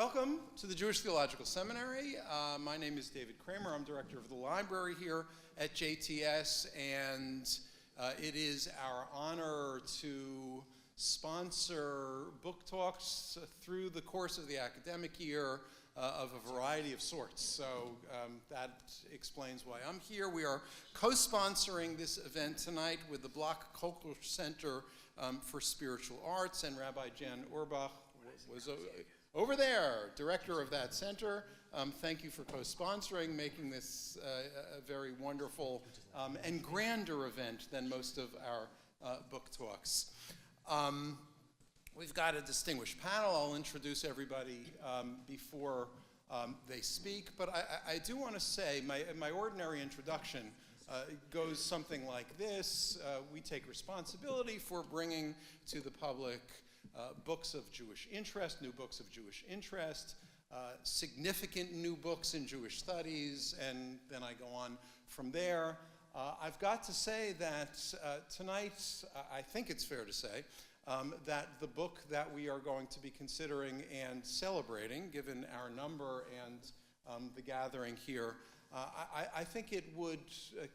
Welcome to the Jewish Theological Seminary. My name is David Kramer. I'm director of the library here at JTS, and it is our honor to sponsor book talks through the course of the academic year of a variety of sorts. So that explains why I'm here. We are co-sponsoring this event tonight with the Block Kochler Center for Spiritual Arts, and Rabbi Jan Urbach was over there, director of that center. Thank you for co-sponsoring, making this a very wonderful and grander event than most of our book talks. We've got a distinguished panel. I'll introduce everybody before they speak, but I do want to say my ordinary introduction goes something like this. We take responsibility for bringing to the public books of Jewish interest, new books of Jewish interest, significant new books in Jewish studies, and then I go on from there. I've got to say that tonight, I think it's fair to say, that the book that we are going to be considering and celebrating, given our number and the gathering here, I think it would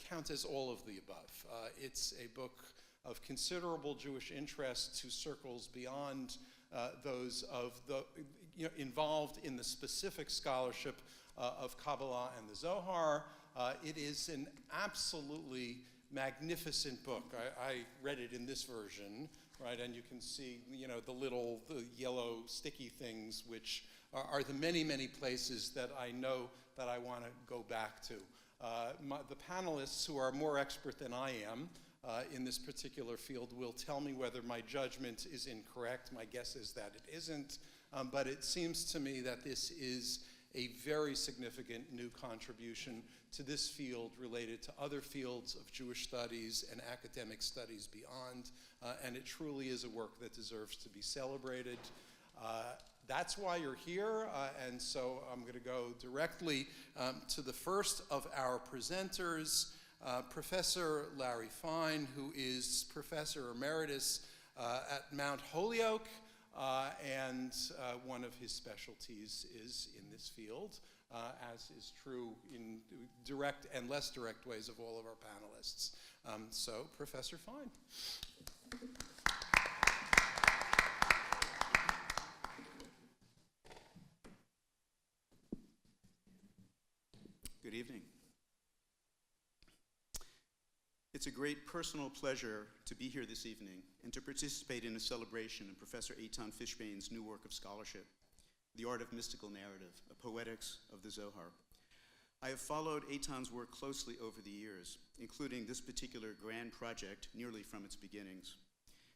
count as all of the above. It's a book of considerable Jewish interest to circles beyond those of the involved in the specific scholarship of Kabbalah and the Zohar. It is an absolutely magnificent book. I read it in this version, right? And you can see, the yellow sticky things, which are the many, many places that I know that I want to go back to. The panelists, who are more expert than I am in this particular field, will tell me whether my judgment is incorrect. My guess is that it isn't, but it seems to me that this is a very significant new contribution to this field related to other fields of Jewish studies and academic studies beyond, and it truly is a work that deserves to be celebrated. That's why you're here, and so I'm going to go directly to the first of our presenters, Professor Larry Fine, who is Professor Emeritus at Mount Holyoke, and one of his specialties is in this field, as is true in direct and less direct ways of all of our panelists. So, Professor Fine. Good evening. It's a great personal pleasure to be here this evening and to participate in a celebration of Professor Eitan Fishbane's new work of scholarship, The Art of Mystical Narrative, a Poetics of the Zohar. I have followed Eitan's work closely over the years, including this particular grand project nearly from its beginnings.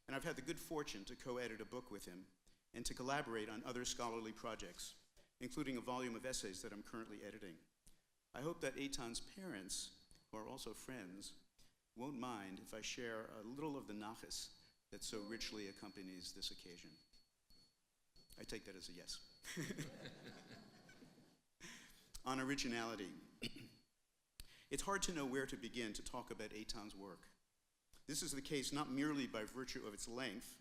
And I've had the good fortune to co-edit a book with him and to collaborate on other scholarly projects, including a volume of essays that I'm currently editing. I hope that Eitan's parents, who are also friends, won't mind if I share a little of the nachas that so richly accompanies this occasion. I take that as a yes. On originality. It's hard to know where to begin to talk about Eitan's work. This is the case not merely by virtue of its length,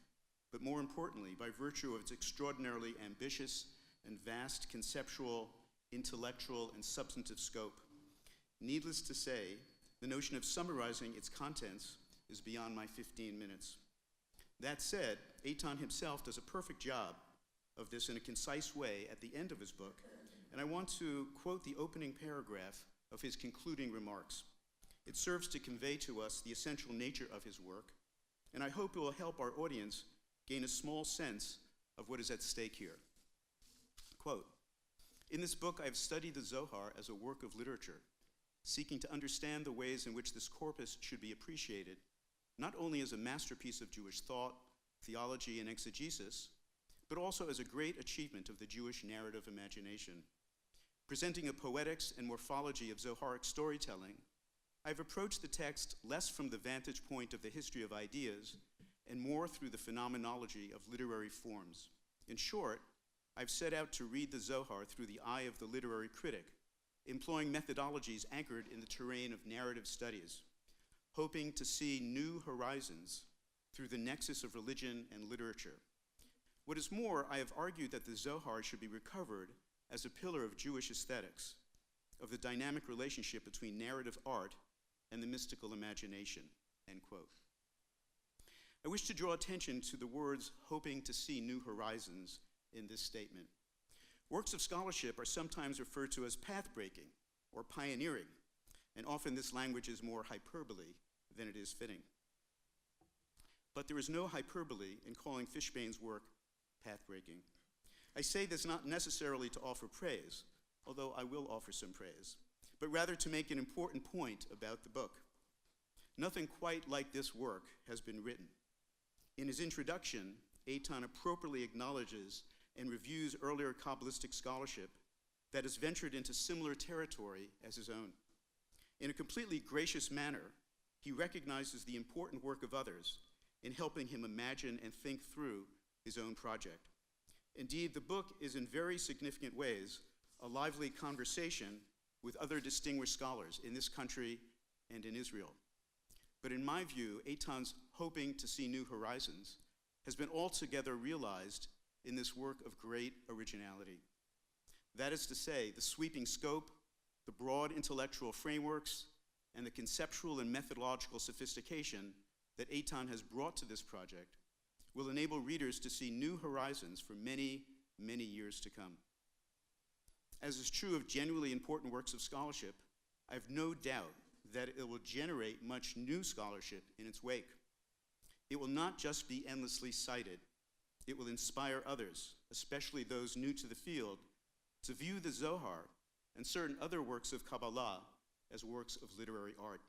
but more importantly, by virtue of its extraordinarily ambitious and vast conceptual, intellectual, and substantive scope. Needless to say, the notion of summarizing its contents is beyond my 15 minutes. That said, Eitan himself does a perfect job of this in a concise way at the end of his book, and I want to quote the opening paragraph of his concluding remarks. It serves to convey to us the essential nature of his work, and I hope it will help our audience gain a small sense of what is at stake here. Quote, "In this book, I have studied the Zohar as a work of literature, seeking to understand the ways in which this corpus should be appreciated, not only as a masterpiece of Jewish thought, theology, and exegesis, but also as a great achievement of the Jewish narrative imagination. Presenting a poetics and morphology of Zoharic storytelling, I've approached the text less from the vantage point of the history of ideas and more through the phenomenology of literary forms. In short, I've set out to read the Zohar through the eye of the literary critic, employing methodologies anchored in the terrain of narrative studies, hoping to see new horizons through the nexus of religion and literature. What is more, I have argued that the Zohar should be recovered as a pillar of Jewish aesthetics, of the dynamic relationship between narrative art and the mystical imagination, end quote. I wish to draw attention to the words hoping to see new horizons in this statement. Works of scholarship are sometimes referred to as path-breaking or pioneering, and often this language is more hyperbole than it is fitting. But there is no hyperbole in calling Fishbane's work path-breaking. I say this not necessarily to offer praise, although I will offer some praise, but rather to make an important point about the book. Nothing quite like this work has been written. In his introduction, Eitan appropriately acknowledges and reviews earlier Kabbalistic scholarship that has ventured into similar territory as his own. In a completely gracious manner, he recognizes the important work of others in helping him imagine and think through his own project. Indeed, the book is in very significant ways a lively conversation with other distinguished scholars in this country and in Israel. But in my view, Eitan's hoping to see new horizons has been altogether realized in this work of great originality. That is to say, the sweeping scope, the broad intellectual frameworks, and the conceptual and methodological sophistication that Eitan has brought to this project will enable readers to see new horizons for many, many years to come. As is true of genuinely important works of scholarship, I have no doubt that it will generate much new scholarship in its wake. It will not just be endlessly cited. It will inspire others, especially those new to the field, to view the Zohar and certain other works of Kabbalah as works of literary art.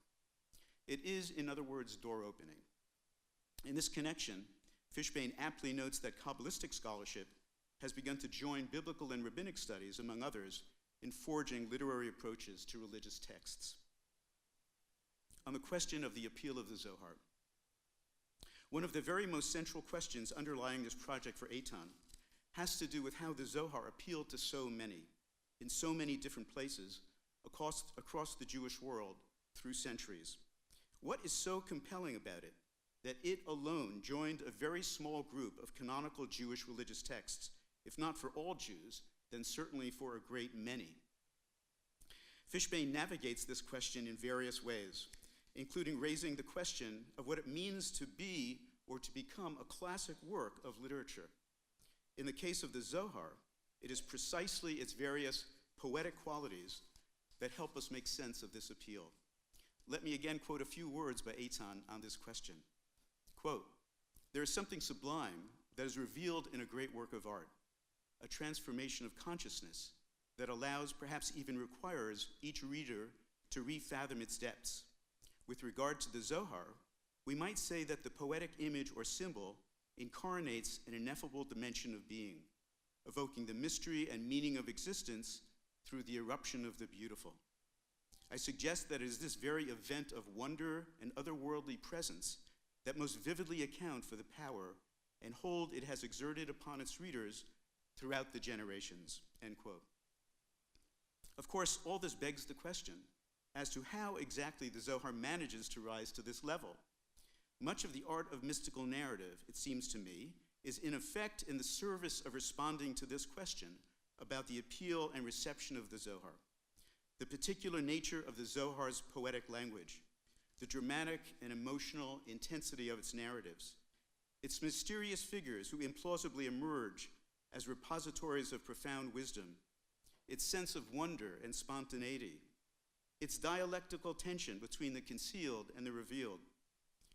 It is, in other words, door-opening. In this connection, Fishbane aptly notes that Kabbalistic scholarship has begun to join biblical and rabbinic studies, among others, in forging literary approaches to religious texts. On the question of the appeal of the Zohar, one of the very most central questions underlying this project for Eitan has to do with how the Zohar appealed to so many, in so many different places, across the Jewish world through centuries. What is so compelling about it that it alone joined a very small group of canonical Jewish religious texts, if not for all Jews, then certainly for a great many? Fishbane navigates this question in various ways, including raising the question of what it means to be or to become a classic work of literature. In the case of the Zohar, it is precisely its various poetic qualities that help us make sense of this appeal. Let me again quote a few words by Eitan on this question. Quote, "There is something sublime that is revealed in a great work of art, a transformation of consciousness that allows, perhaps even requires, each reader to refathom its depths. With regard to the Zohar, we might say that the poetic image or symbol incarnates an ineffable dimension of being, evoking the mystery and meaning of existence through the eruption of the beautiful. I suggest that it is this very event of wonder and otherworldly presence that most vividly account for the power and hold it has exerted upon its readers throughout the generations," end quote. Of course, all this begs the question as to how exactly the Zohar manages to rise to this level. Much of the art of mystical narrative, it seems to me, is in effect in the service of responding to this question about the appeal and reception of the Zohar, the particular nature of the Zohar's poetic language, the dramatic and emotional intensity of its narratives, its mysterious figures who implausibly emerge as repositories of profound wisdom, its sense of wonder and spontaneity, its dialectical tension between the concealed and the revealed,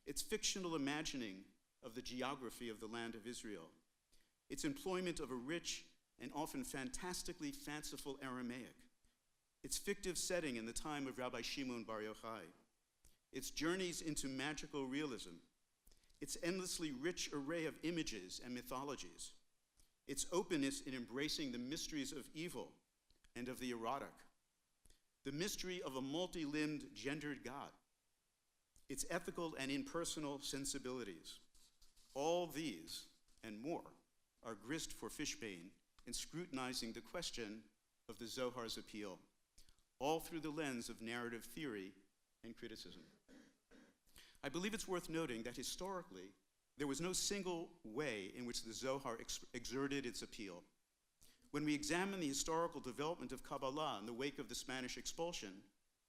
its fictional imagining of the geography of the land of Israel, its employment of a rich and often fantastically fanciful Aramaic, its fictive setting in the time of Rabbi Shimon Bar Yochai, its journeys into magical realism, its endlessly rich array of images and mythologies, its openness in embracing the mysteries of evil and of the erotic, the mystery of a multi-limbed gendered God, its ethical and impersonal sensibilities. All these and more are grist for Fishbane in scrutinizing the question of the Zohar's appeal, all through the lens of narrative theory and criticism. I believe it's worth noting that historically, there was no single way in which the Zohar exerted its appeal. When we examine the historical development of Kabbalah in the wake of the Spanish expulsion,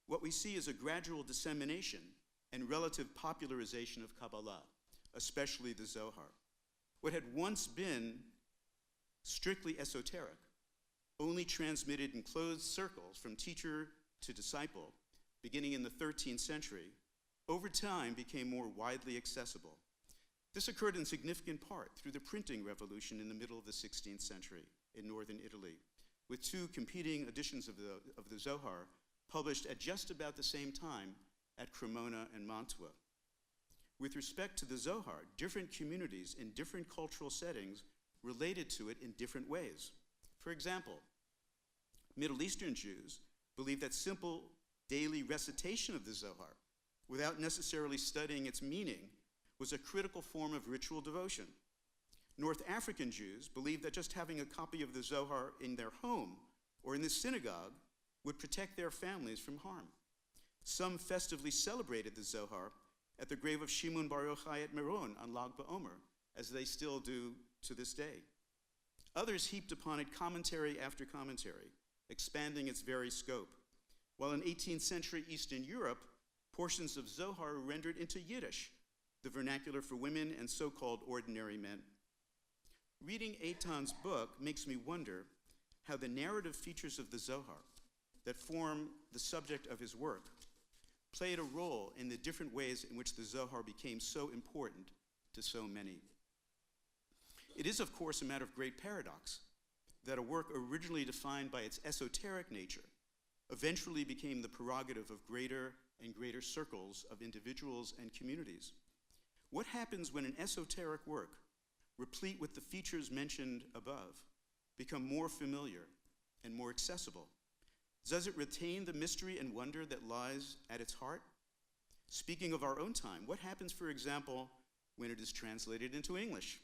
what we see is a gradual dissemination and relative popularization of Kabbalah, especially the Zohar. What had once been strictly esoteric, only transmitted in closed circles from teacher to disciple, beginning in the 13th century, over time became more widely accessible. This occurred in significant part through the printing revolution in the middle of the 16th century in northern Italy, with two competing editions of the Zohar published at just about the same time at Cremona and Mantua. With respect to the Zohar, different communities in different cultural settings related to it in different ways. For example, Middle Eastern Jews believe that simple daily recitation of the Zohar, without necessarily studying its meaning, was a critical form of ritual devotion. North African Jews believed that just having a copy of the Zohar in their home or in the synagogue would protect their families from harm. Some festively celebrated the Zohar at the grave of Shimon Bar Yochai at Meron on Lag BaOmer, as they still do to this day. Others heaped upon it commentary after commentary, expanding its very scope, while in 18th century Eastern Europe, portions of Zohar were rendered into Yiddish, the vernacular for women and so-called ordinary men. Reading Eitan's book makes me wonder how the narrative features of the Zohar that form the subject of his work played a role in the different ways in which the Zohar became so important to so many. It is, of course, a matter of great paradox that a work originally defined by its esoteric nature eventually became the prerogative of greater and greater circles of individuals and communities. What happens when an esoteric work, replete with the features mentioned above, become more familiar and more accessible? Does it retain the mystery and wonder that lies at its heart? Speaking of our own time, what happens, for example, when it is translated into English?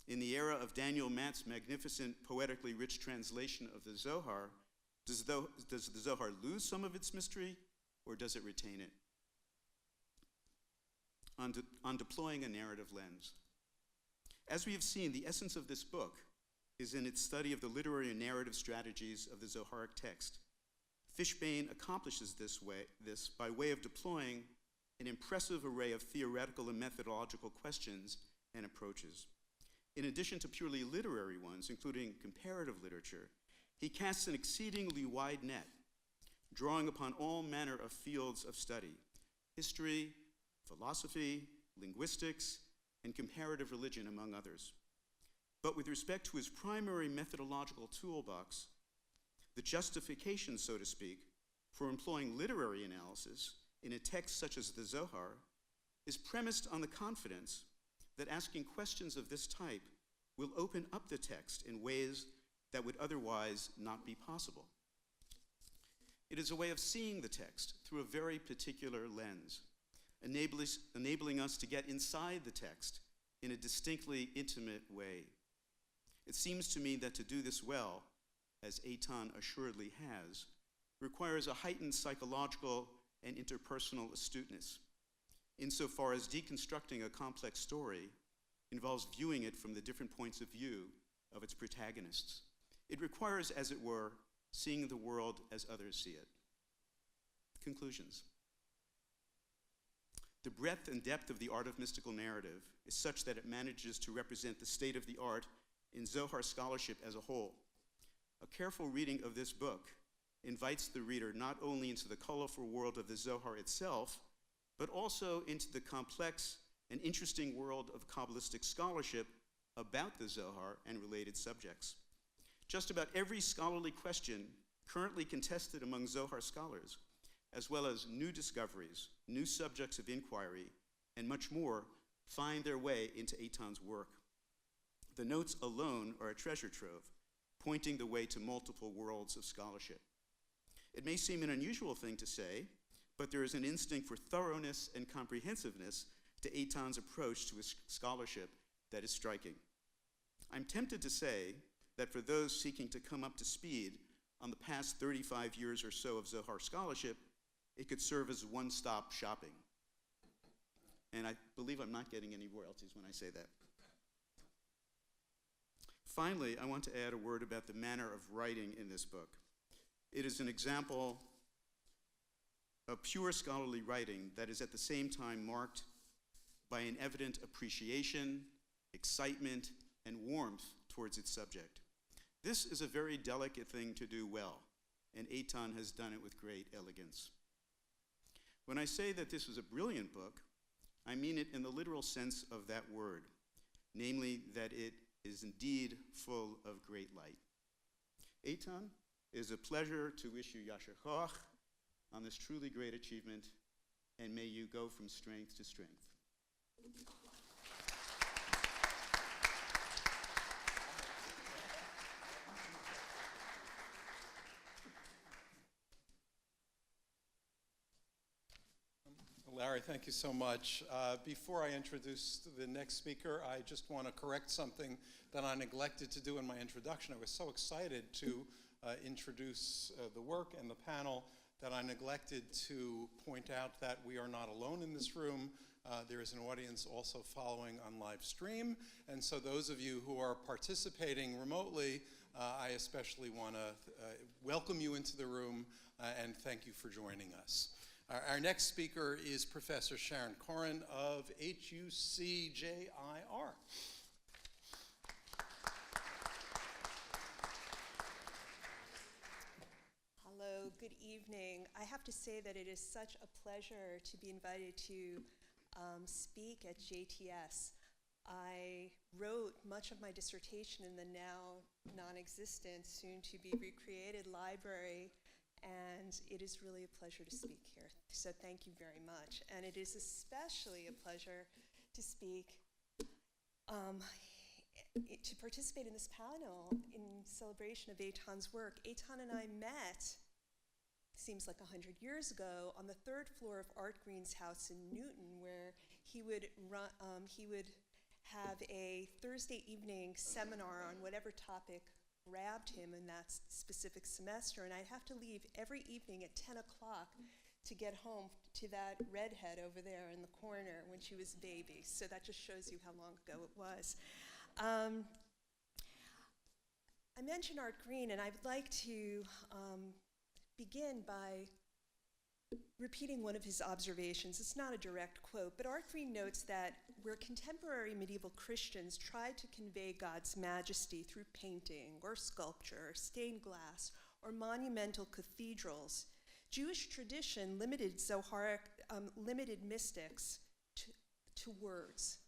In the era of Daniel Matt's magnificent, poetically rich translation of the Zohar, does the Zohar lose some of its mystery, or does it retain it? On deploying a narrative lens. As we have seen, the essence of this book is in its study of the literary and narrative strategies of the Zoharic text. Fishbane accomplishes this by way of deploying an impressive array of theoretical and methodological questions and approaches. In addition to purely literary ones, including comparative literature, he casts an exceedingly wide net, drawing upon all manner of fields of study: history, philosophy, linguistics, and comparative religion, among others. But with respect to his primary methodological toolbox, the justification, so to speak, for employing literary analysis in a text such as the Zohar is premised on the confidence that asking questions of this type will open up the text in ways that would otherwise not be possible. It is a way of seeing the text through a very particular lens, enabling us to get inside the text in a distinctly intimate way. It seems to me that to do this well, as Eitan assuredly has, requires a heightened psychological and interpersonal astuteness, insofar as deconstructing a complex story involves viewing it from the different points of view of its protagonists. It requires, as it were, seeing the world as others see it. Conclusions. The breadth and depth of the art of mystical narrative is such that it manages to represent the state of the art in Zohar scholarship as a whole. A careful reading of this book invites the reader not only into the colorful world of the Zohar itself, but also into the complex and interesting world of Kabbalistic scholarship about the Zohar and related subjects. Just about every scholarly question currently contested among Zohar scholars, as well as new discoveries, new subjects of inquiry, and much more, find their way into Eitan's work. The notes alone are a treasure trove, pointing the way to multiple worlds of scholarship. It may seem an unusual thing to say, but there is an instinct for thoroughness and comprehensiveness to Eitan's approach to his scholarship that is striking. I'm tempted to say that for those seeking to come up to speed on the past 35 years or so of Zohar scholarship, it could serve as one-stop shopping. And I believe I'm not getting any royalties when I say that. Finally, I want to add a word about the manner of writing in this book. It is an example of pure scholarly writing that is at the same time marked by an evident appreciation, excitement, and warmth towards its subject. This is a very delicate thing to do well, and Eitan has done it with great elegance. When I say that this is a brilliant book, I mean it in the literal sense of that word, namely that it is indeed full of great light. Eitan, it is a pleasure to wish you Yasher Koach on this truly great achievement, and may you go from strength to strength. Larry, thank you so much. Before I introduce the next speaker, I just want to correct something that I neglected to do in my introduction. I was so excited to introduce the work and the panel that I neglected to point out that we are not alone in this room. There is an audience also following on live stream, and so those of you who are participating remotely, I especially want to welcome you into the room and thank you for joining us. Our next speaker is Professor Sharon Koren of HUCJIR. Hello, good evening. I have to say that it is such a pleasure to be invited to speak at JTS. I wrote much of my dissertation in the now non-existent, soon-to-be recreated library, and it is really a pleasure to speak here. So thank you very much. And it is especially a pleasure to speak, to participate in this panel in celebration of Eitan's work. Eitan and I met, seems like 100 years ago, on the 3rd floor of Art Green's house in Newton, where he would have a Thursday evening seminar on whatever topic grabbed him in that specific semester, and I'd have to leave every evening at 10 o'clock to get home to that redhead over there in the corner when she was a baby. So that just shows you how long ago it was. I mentioned Art Green, and I'd like to begin by repeating one of his observations. It's not a direct quote, but Art Green notes that where contemporary medieval Christians tried to convey God's majesty through painting or sculpture, or stained glass, or monumental cathedrals, Jewish tradition limited mystics to words.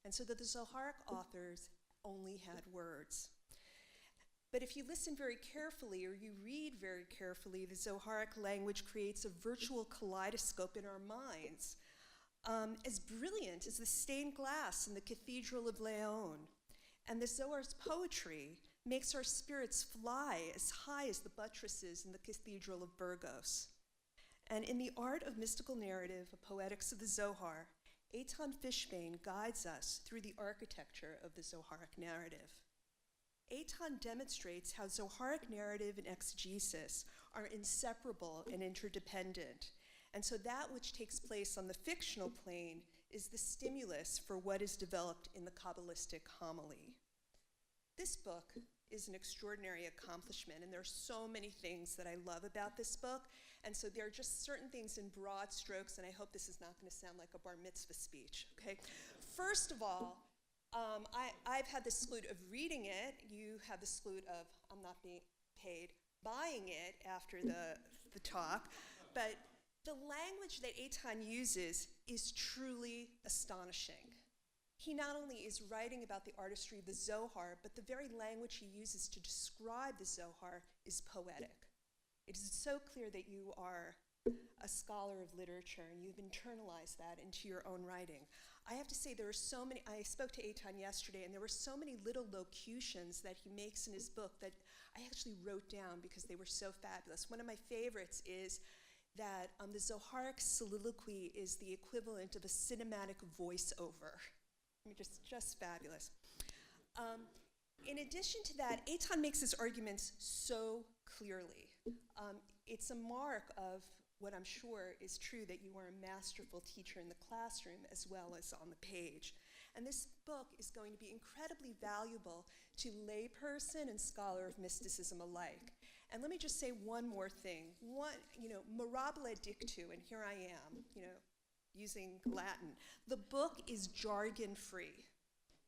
And so that the Zoharic authors only had words. But if you listen very carefully, or you read very carefully, the Zoharic language creates a virtual kaleidoscope in our minds, as brilliant as the stained glass in the Cathedral of Leon. And the Zohar's poetry makes our spirits fly as high as the buttresses in the Cathedral of Burgos. And in the art of mystical narrative, a Poetics of the Zohar, Eitan Fishbane guides us through the architecture of the Zoharic narrative. Eitan demonstrates how Zoharic narrative and exegesis are inseparable and interdependent, and so that which takes place on the fictional plane is the stimulus for what is developed in the Kabbalistic homily. This book is an extraordinary accomplishment, and there are so many things that I love about this book, and so there are just certain things in broad strokes, and I hope this is not going to sound like a bar mitzvah speech, okay? First of all, I've had the salute of reading it. You have the salute of, I'm not being paid, buying it after the talk. But the language that Eitan uses is truly astonishing. He not only is writing about the artistry of the Zohar, but the very language he uses to describe the Zohar is poetic. It is so clear that you are a scholar of literature and you've internalized that into your own writing. I have to say there are so many, I spoke to Eitan yesterday, and there were so many little locutions that he makes in his book that I actually wrote down because they were so fabulous. One of my favorites is that the Zoharic soliloquy is the equivalent of a cinematic voiceover. I mean, just fabulous. In addition to that, Eitan makes his arguments so clearly. It's a mark of what I'm sure is true, that you are a masterful teacher in the classroom as well as on the page. And this book is going to be incredibly valuable to layperson and scholar of mysticism alike. And let me just say one more thing. Mirabile dictu, and here I am, using Latin. The book is jargon-free.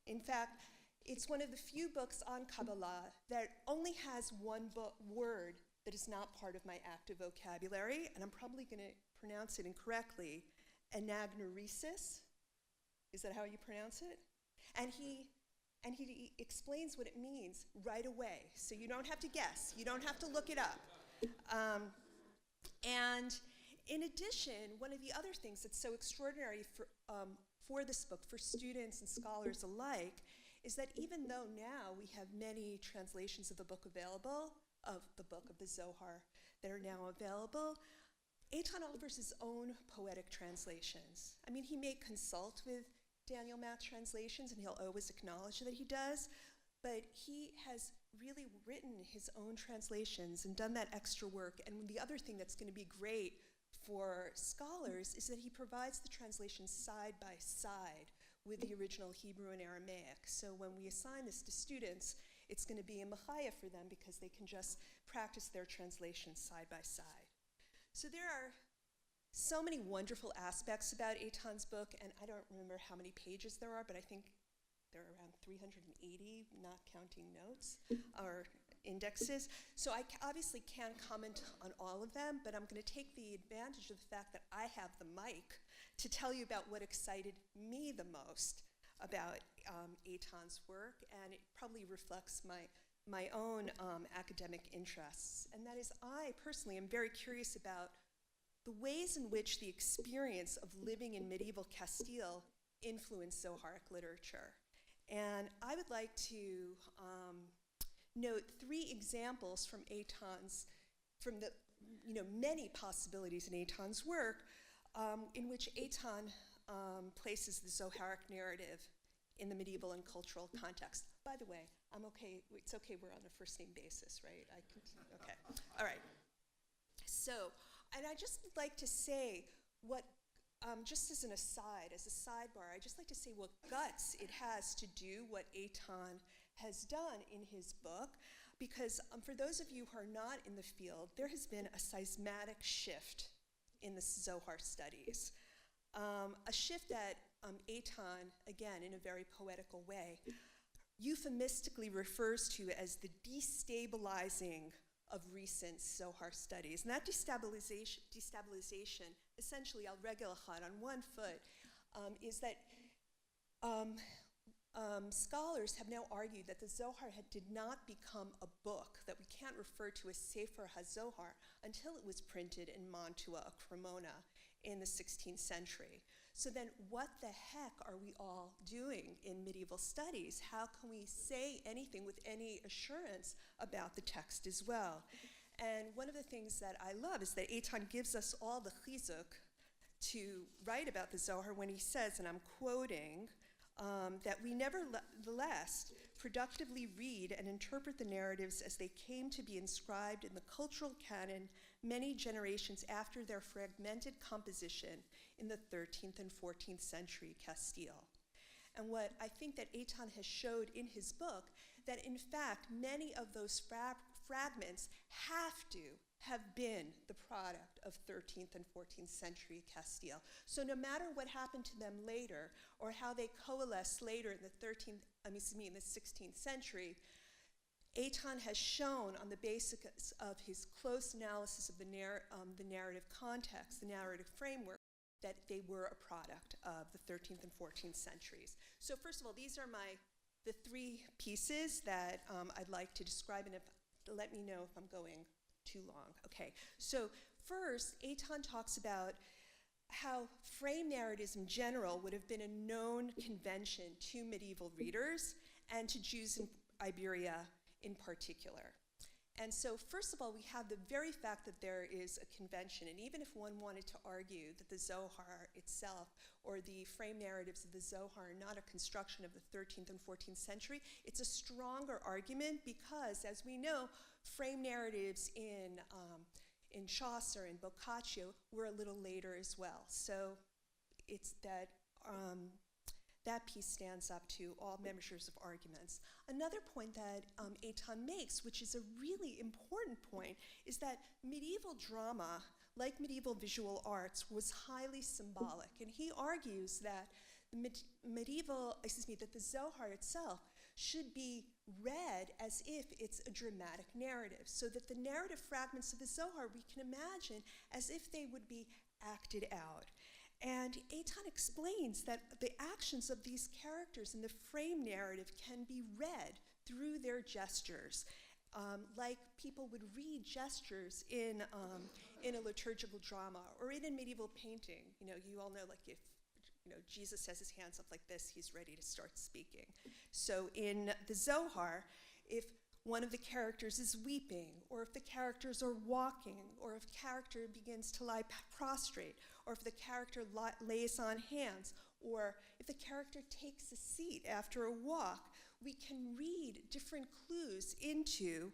In fact, it's one of the few books on Kabbalah that only has one word that is not part of my active vocabulary, and I'm probably going to pronounce it incorrectly, anagnoresis. Is that how you pronounce it? And he explains what it means right away, so you don't have to guess. You don't have to look it up. And in addition, one of the other things that's so extraordinary for this book, for students and scholars alike, is that even though now we have many translations of the book available, of the book of the Zohar that are now available, Eitan offers his own poetic translations. I mean, he may consult with Daniel Math translations, and he'll always acknowledge that he does, but he has really written his own translations and done that extra work. And the other thing that's going to be great for scholars is that he provides the translations side by side with the original Hebrew and Aramaic. So when we assign this to students, it's going to be a machaya for them because they can just practice their translations side by side. So there are so many wonderful aspects about Eitan's book, and I don't remember how many pages there are, but I think there are around 380, not counting notes or indexes. So I obviously can't comment on all of them, but I'm going to take the advantage of the fact that I have the mic to tell you about what excited me the most about Eitan's work, and it probably reflects my own academic interests. And that is, I personally am very curious about the ways in which the experience of living in medieval Castile influenced Zoharic literature. And I would like to note 3 examples from the many possibilities in Eitan's work in which Eitan places the Zoharic narrative in the medieval and cultural context. By the way, I'm okay. It's okay. We're on a first-name basis, right? Okay. All right. So, and I just would like to say what, just as an aside, as a sidebar, I just like to say what guts it has to do what Eitan has done in his book, because for those of you who are not in the field, there has been a seismic shift in the Zohar studies. A shift that Eitan, again, in a very poetical way, euphemistically refers to as the destabilizing of recent Zohar studies. And that destabilization essentially, al regel echad, on one foot, is that scholars have now argued that the Zohar did not become a book, that we can't refer to as Sefer HaZohar until it was printed in Mantua, Cremona, in the 16th century. So then what the heck are we all doing in medieval studies? How can we say anything with any assurance about the text as well? And one of the things that I love is that Eitan gives us all the chizuk to write about the Zohar when he says, and I'm quoting, that we nevertheless productively read and interpret the narratives as they came to be inscribed in the cultural canon many generations after their fragmented composition in the 13th and 14th century Castile. And what I think that Eitan has showed in his book, that in fact many of those fragments have to have been the product of 13th and 14th century Castile. So no matter what happened to them later, or how they coalesced later in the 16th century, Eitan has shown on the basis of his close analysis of the narrative context, the narrative framework, that they were a product of the 13th and 14th centuries. So first of all, these are the 3 pieces that I'd like to describe, and let me know if I'm going too long. Okay, so first, Eitan talks about how frame narratives in general would have been a known convention to medieval readers and to Jews in Iberia in particular. And so first of all, we have the very fact that there is a convention, and even if one wanted to argue that the Zohar itself or the frame narratives of the Zohar are not a construction of the 13th and 14th century, it's a stronger argument because, as we know, frame narratives in Chaucer and Boccaccio were a little later as well. So it's that that piece stands up to all measures of arguments. Another point that Eitan makes, which is a really important point, is that medieval drama, like medieval visual arts, was highly symbolic. And he argues that that the Zohar itself should be read as if it's a dramatic narrative, so that the narrative fragments of the Zohar we can imagine as if they would be acted out. And Eitan explains that the actions of these characters in the frame narrative can be read through their gestures, like people would read gestures in a liturgical drama or in a medieval painting. You know, you all know, like, if Jesus has his hands up like this, he's ready to start speaking. So in the Zohar, if one of the characters is weeping, or if the characters are walking, or if a character begins to lie prostrate, or if the character lays on hands, or if the character takes a seat after a walk, we can read different clues into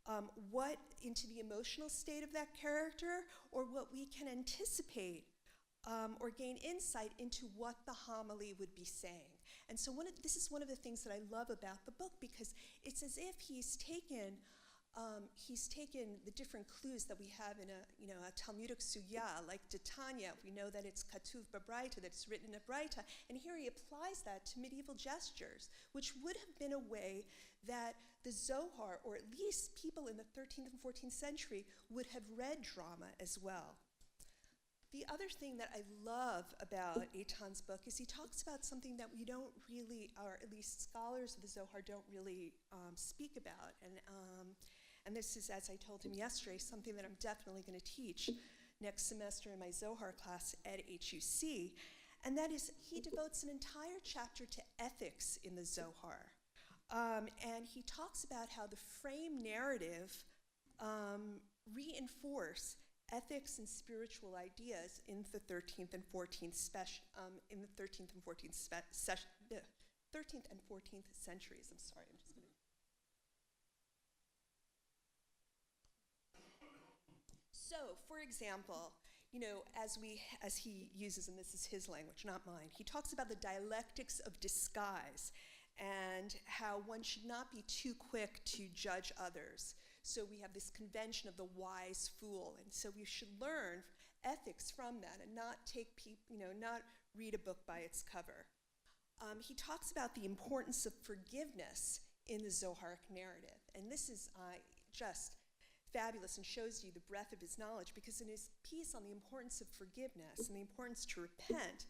the emotional state of that character, or what we can anticipate or gain insight into what the homily would be saying. And so this is one of the things that I love about the book, because it's as if he's taken the different clues that we have in a Talmudic sugya, like Titania. We know that it's katuv b'braita, that it's written in a braita, and here he applies that to medieval gestures, which would have been a way that the Zohar, or at least people in the 13th and 14th century, would have read drama as well. The other thing that I love about Eitan's book is he talks about something that we don't really, or at least scholars of the Zohar don't really speak about. And this is, as I told him yesterday, something that I'm definitely going to teach next semester in my Zohar class at HUC. And that is, he devotes an entire chapter to ethics in the Zohar. And he talks about how the frame narrative reinforce ethics and spiritual ideas in the 13th and 14th centuries. I'm sorry, I'm just going to. So, for example, as he uses, and this is his language, not mine, he talks about the dialectics of disguise and how one should not be too quick to judge others. So we have this convention of the wise fool, and so we should learn ethics from that and not not read a book by its cover. He talks about the importance of forgiveness in the Zoharic narrative, and this is just fabulous and shows you the breadth of his knowledge, because in his piece on the importance of forgiveness and the importance to repent,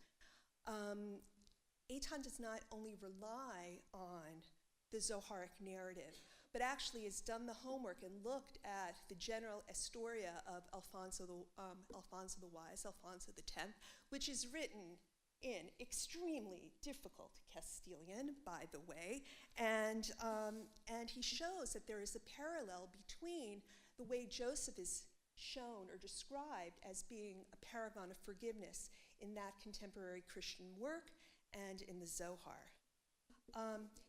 Eitan does not only rely on the Zoharic narrative, but actually has done the homework and looked at the general Historia of Alfonso the Wise, Alfonso X, which is written in extremely difficult Castilian, by the way, and he shows that there is a parallel between the way Joseph is shown or described as being a paragon of forgiveness in that contemporary Christian work and in the Zohar.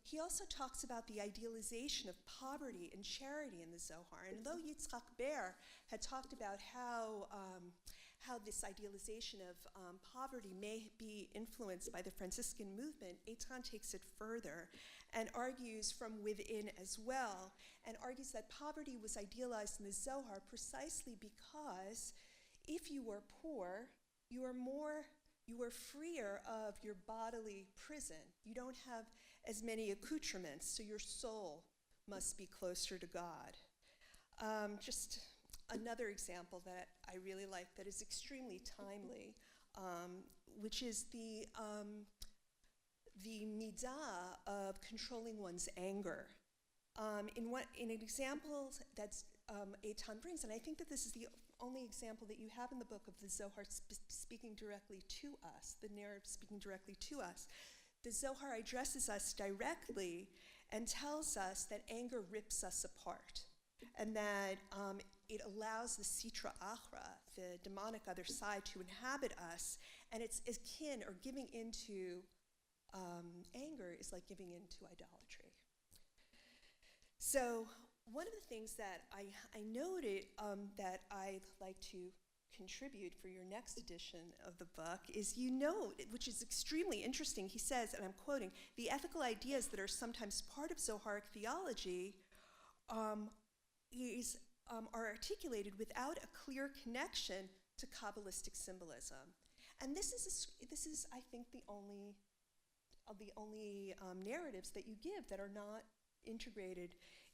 He also talks about the idealization of poverty and charity in the Zohar. And though Yitzhak Ber had talked about how this idealization of poverty may be influenced by the Franciscan movement, Eitan takes it further and argues from within as well, and argues that poverty was idealized in the Zohar precisely because if you are poor, you are freer of your bodily prison. You don't have as many accoutrements, so your soul must be closer to God. Just another example that I really like that is extremely timely, which is the midah of controlling one's anger. In an example that Eitan brings, and I think that this is the only example that you have in the book of the Zohar speaking directly to us, the narrative speaking directly to us. The Zohar addresses us directly and tells us that anger rips us apart, and that it allows the Sitra Achra, the demonic other side, to inhabit us, and it's akin, or giving into anger is like giving into idolatry. So one of the things that I noted that I I'd like to contribute for your next edition of the book is you note, which is extremely interesting, he says, and I'm quoting, the ethical ideas that are sometimes part of Zoharic theology are articulated without a clear connection to Kabbalistic symbolism. And this is, I think, the only narratives that you give that are not integrated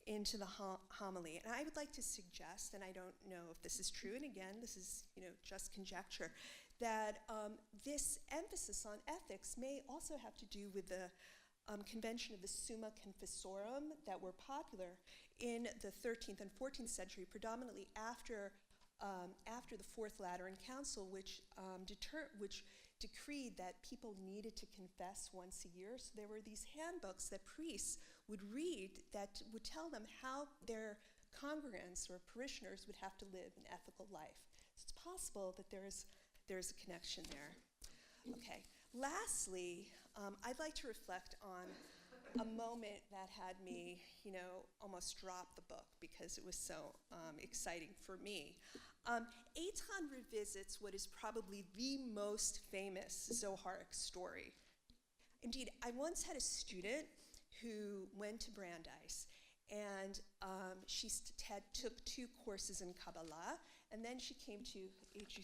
into the homily. And I would like to suggest, and I don't know if this is true, and again, this is just conjecture, that this emphasis on ethics may also have to do with the convention of the Summa Confessorum that were popular in the 13th and 14th century, predominantly after the Fourth Lateran Council, which decreed that people needed to confess once a year. So there were these handbooks that priests would read that would tell them how their congregants or parishioners would have to live an ethical life. So it's possible that there is a connection there. Okay. Lastly, I'd like to reflect on a moment that had me, almost drop the book because it was so exciting for me. Eitan revisits what is probably the most famous Zoharic story. Indeed, I once had a student who went to Brandeis, and she took 2 courses in Kabbalah, and then she came to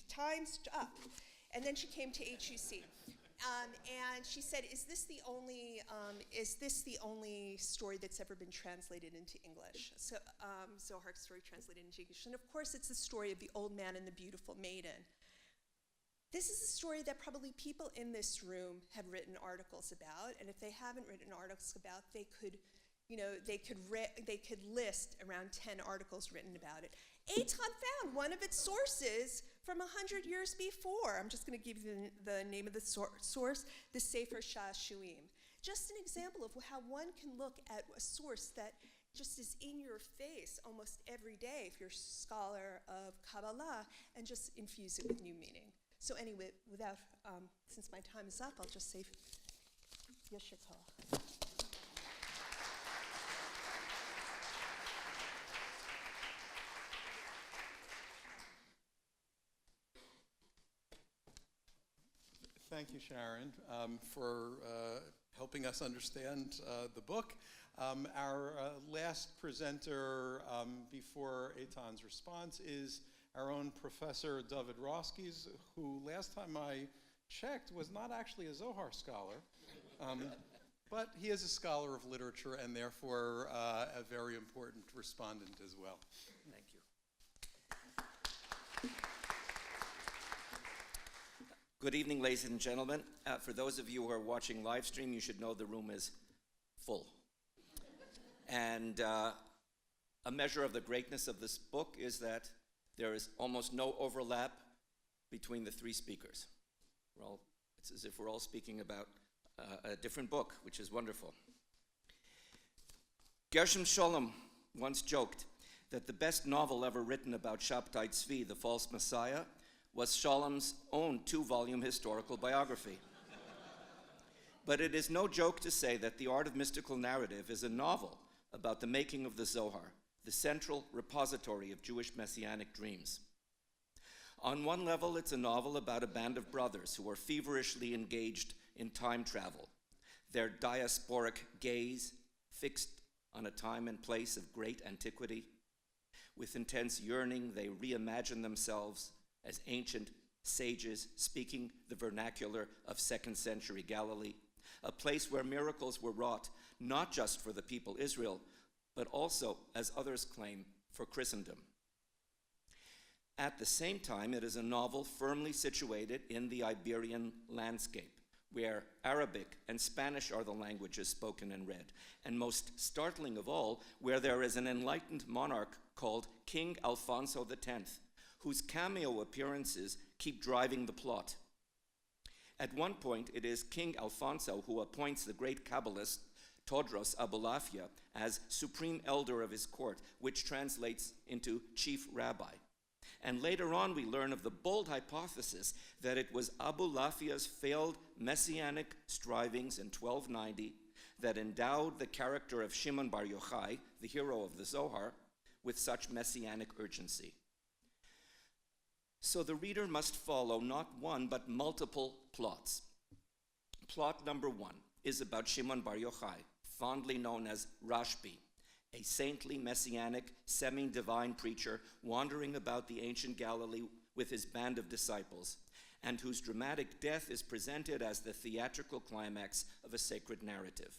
Time's Up, and then she came to HUC. And she said, is this the only story that's ever been translated into English? So Zoharic story translated into English. And of course, it's the story of the old man and the beautiful maiden. This is a story that probably people in this room have written articles about, and if they haven't written articles about, they could list around 10 articles written about it. Eitan found one of its sources from 100 years before. I'm just going to give you the name of the source, the Sefer Sha'ashuim. Just an example of how one can look at a source that just is in your face almost every day if you're a scholar of Kabbalah, and just infuse it with new meaning. So anyway, since my time is up, I'll just say, Yasher Koach. Thank you, Sharon, for helping us understand the book. Our last presenter before Eitan's response is our own Professor David Roskies, who last time I checked was not actually a Zohar scholar, but he is a scholar of literature and therefore a very important respondent as well. Thank you. Good evening, ladies and gentlemen. For those of you who are watching live stream, you should know the room is full. And a measure of the greatness of this book is that there is almost no overlap between the 3 speakers. It's as if we're all speaking about a different book, which is wonderful. Gershom Scholem once joked that the best novel ever written about Shabtai Tzvi, the false messiah, was Scholem's own 2-volume historical biography. But it is no joke to say that The Art of Mystical Narrative is a novel about the making of the Zohar, the central repository of Jewish messianic dreams. On one level, it's a novel about a band of brothers who are feverishly engaged in time travel, their diasporic gaze fixed on a time and place of great antiquity. With intense yearning, they reimagine themselves as ancient sages speaking the vernacular of 2nd century Galilee, a place where miracles were wrought not just for the people Israel, but also, as others claim, for Christendom. At the same time, it is a novel firmly situated in the Iberian landscape, where Arabic and Spanish are the languages spoken and read, and most startling of all, where there is an enlightened monarch called King Alfonso X, whose cameo appearances keep driving the plot. At one point, it is King Alfonso who appoints the great kabbalist Todros Abulafia as supreme elder of his court, which translates into chief rabbi. And later on, we learn of the bold hypothesis that it was Abulafia's failed messianic strivings in 1290 that endowed the character of Shimon Bar Yochai, the hero of the Zohar, with such messianic urgency. So the reader must follow not one, but multiple plots. Plot number 1 is about Shimon Bar Yochai, fondly known as Rashbi, a saintly, messianic, semi-divine preacher wandering about the ancient Galilee with his band of disciples, and whose dramatic death is presented as the theatrical climax of a sacred narrative.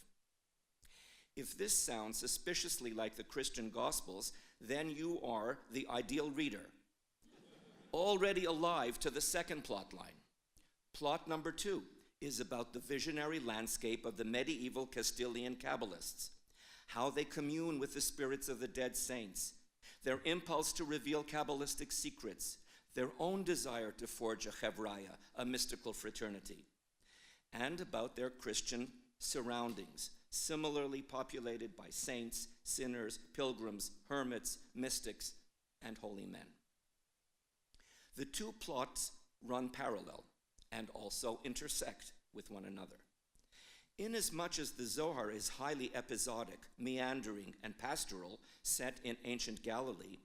If this sounds suspiciously like the Christian Gospels, then you are the ideal reader, already alive to the second plot line. Plot number 2 is about the visionary landscape of the medieval Castilian Kabbalists, how they commune with the spirits of the dead saints, their impulse to reveal Kabbalistic secrets, their own desire to forge a chevraya, a mystical fraternity, and about their Christian surroundings, similarly populated by saints, sinners, pilgrims, hermits, mystics, and holy men. The two plots run parallel and also intersect with one another. Inasmuch as the Zohar is highly episodic, meandering, and pastoral, set in ancient Galilee,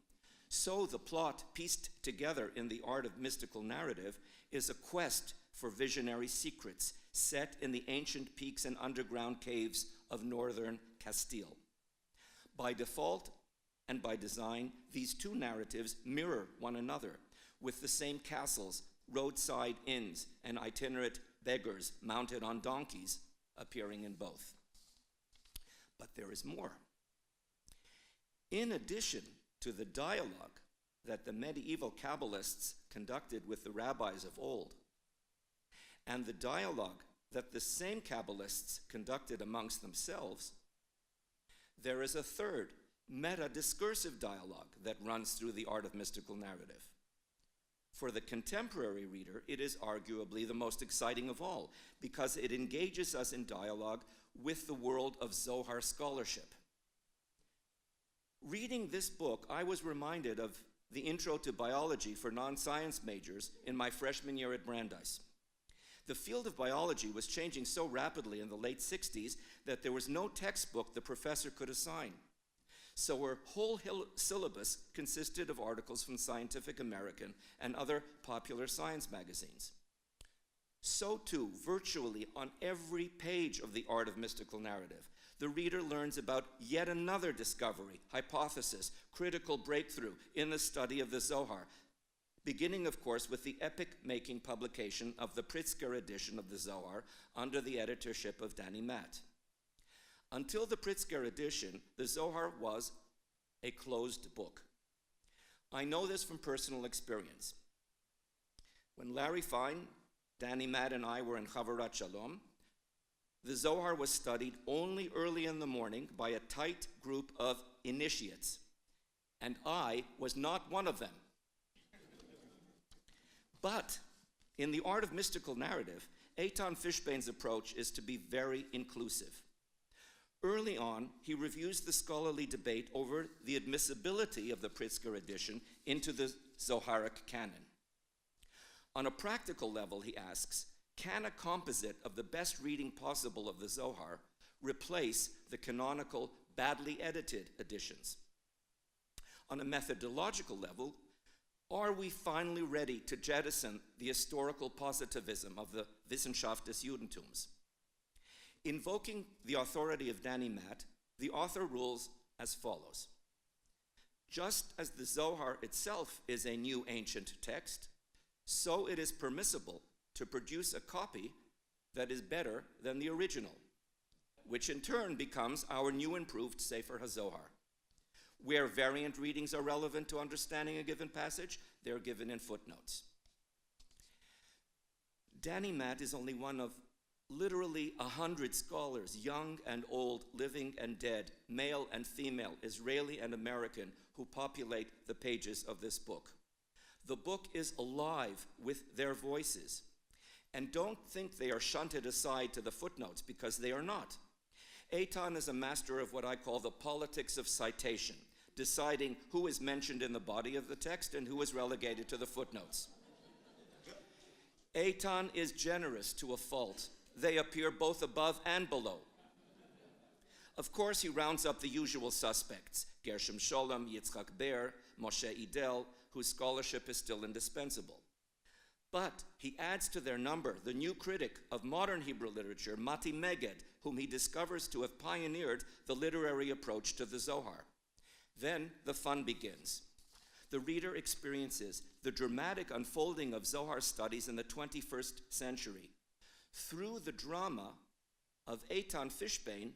so the plot pieced together in the art of mystical narrative is a quest for visionary secrets set in the ancient peaks and underground caves of northern Castile. By default and by design, these two narratives mirror one another, with the same castles, roadside inns, and itinerant beggars mounted on donkeys appearing in both. But there is more. In addition to the dialogue that the medieval Kabbalists conducted with the rabbis of old, and the dialogue that the same Kabbalists conducted amongst themselves, there is a third, meta-discursive dialogue that runs through the art of mystical narrative. For the contemporary reader, it is arguably the most exciting of all, because it engages us in dialogue with the world of Zohar scholarship. Reading this book, I was reminded of the intro to biology for non-science majors in my freshman year at Brandeis. The field of biology was changing so rapidly in the late 60s that there was no textbook the professor could assign. So our whole syllabus consisted of articles from Scientific American and other popular science magazines. So too, virtually on every page of the art of mystical narrative, the reader learns about yet another discovery, hypothesis, critical breakthrough in the study of the Zohar, beginning, of course, with the epic-making publication of the Pritzker edition of the Zohar under the editorship of Danny Matt. Until the Pritzker edition, the Zohar was a closed book. I know this from personal experience. When Larry Fine, Danny Matt, and I were in Chavarat Shalom, the Zohar was studied only early in the morning by a tight group of initiates, and I was not one of them. But in the art of mystical narrative, Eitan Fishbane's approach is to be very inclusive. Early on, he reviews the scholarly debate over the admissibility of the Pritzker edition into the Zoharic canon. On a practical level, he asks, can a composite of the best reading possible of the Zohar replace the canonical, badly edited editions? On a methodological level, are we finally ready to jettison the historical positivism of the Wissenschaft des Judentums? Invoking the authority of Danny Matt, the author rules as follows. Just as the Zohar itself is a new ancient text, so it is permissible to produce a copy that is better than the original, which in turn becomes our new improved Sefer HaZohar. Where variant readings are relevant to understanding a given passage, they're given in footnotes. Danny Matt is only one of literally 100 scholars, young and old, living and dead, male and female, Israeli and American, who populate the pages of this book. The book is alive with their voices. And don't think they are shunted aside to the footnotes, because they are not. Eitan is a master of what I call the politics of citation, deciding who is mentioned in the body of the text and who is relegated to the footnotes. Eitan is generous to a fault. They appear both above and below. Of course, he rounds up the usual suspects, Gershom Sholem, Yitzchak Ber, Moshe Idel, whose scholarship is still indispensable. But he adds to their number the new critic of modern Hebrew literature, Mati Meged, whom he discovers to have pioneered the literary approach to the Zohar. Then the fun begins. The reader experiences the dramatic unfolding of Zohar studies in the 21st century through the drama of Eitan Fishbane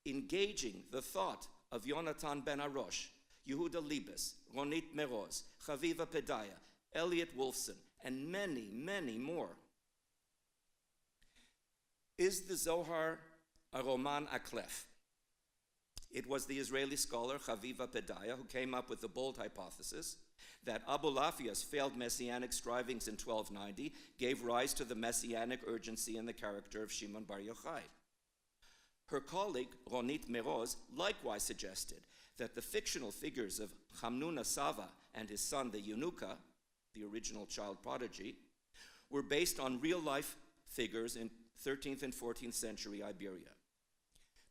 engaging the thought of Yonatan Ben Arosh, Yehuda Libes, Ronit Meroz, Chaviva Pedaya, Elliot Wolfson, and many, many more. Is the Zohar a roman à clef? It was the Israeli scholar Chaviva Pedaya who came up with the bold hypothesis that Abulafia's failed messianic strivings in 1290 gave rise to the messianic urgency in the character of Shimon Bar Yochai. Her colleague, Ronit Meroz, likewise suggested that the fictional figures of Hamnuna Sava and his son, the Yenuka, the original child prodigy, were based on real-life figures in 13th and 14th century Iberia.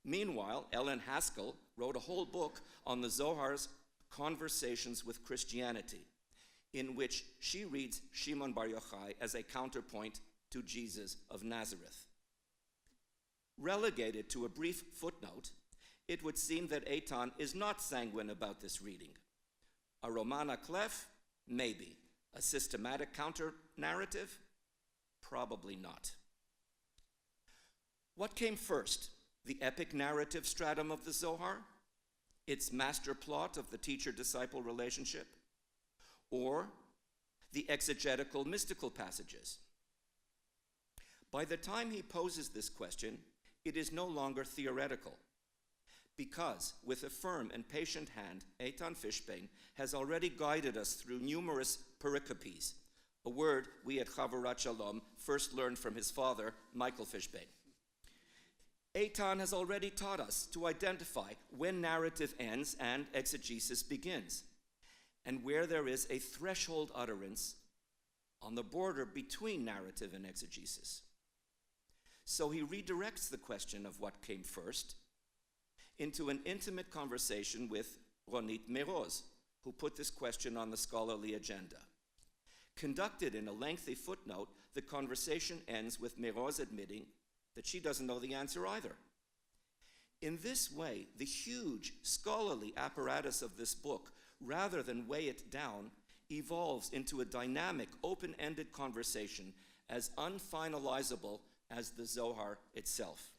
Meanwhile, Ellen Haskell wrote a whole book on the Zohar's conversations with Christianity, in which she reads Shimon Bar Yochai as a counterpoint to Jesus of Nazareth. Relegated to a brief footnote, it would seem that Eitan is not sanguine about this reading. A roman à clef? Maybe. A systematic counter-narrative? Probably not. What came first? The epic narrative stratum of the Zohar? Its master plot of the teacher-disciple relationship? Or the exegetical mystical passages? By the time he poses this question, it is no longer theoretical, because with a firm and patient hand, Eitan Fishbane has already guided us through numerous pericopes, a word we at Chavarat Shalom first learned from his father, Michael Fishbane. Eitan has already taught us to identify when narrative ends and exegesis begins, and where there is a threshold utterance on the border between narrative and exegesis. So he redirects the question of what came first into an intimate conversation with Ronit Meroz, who put this question on the scholarly agenda. Conducted in a lengthy footnote, the conversation ends with Meroz admitting that she doesn't know the answer either. In this way, the huge scholarly apparatus of this book, rather than weigh it down, evolves into a dynamic, open-ended conversation as unfinalizable as the Zohar itself.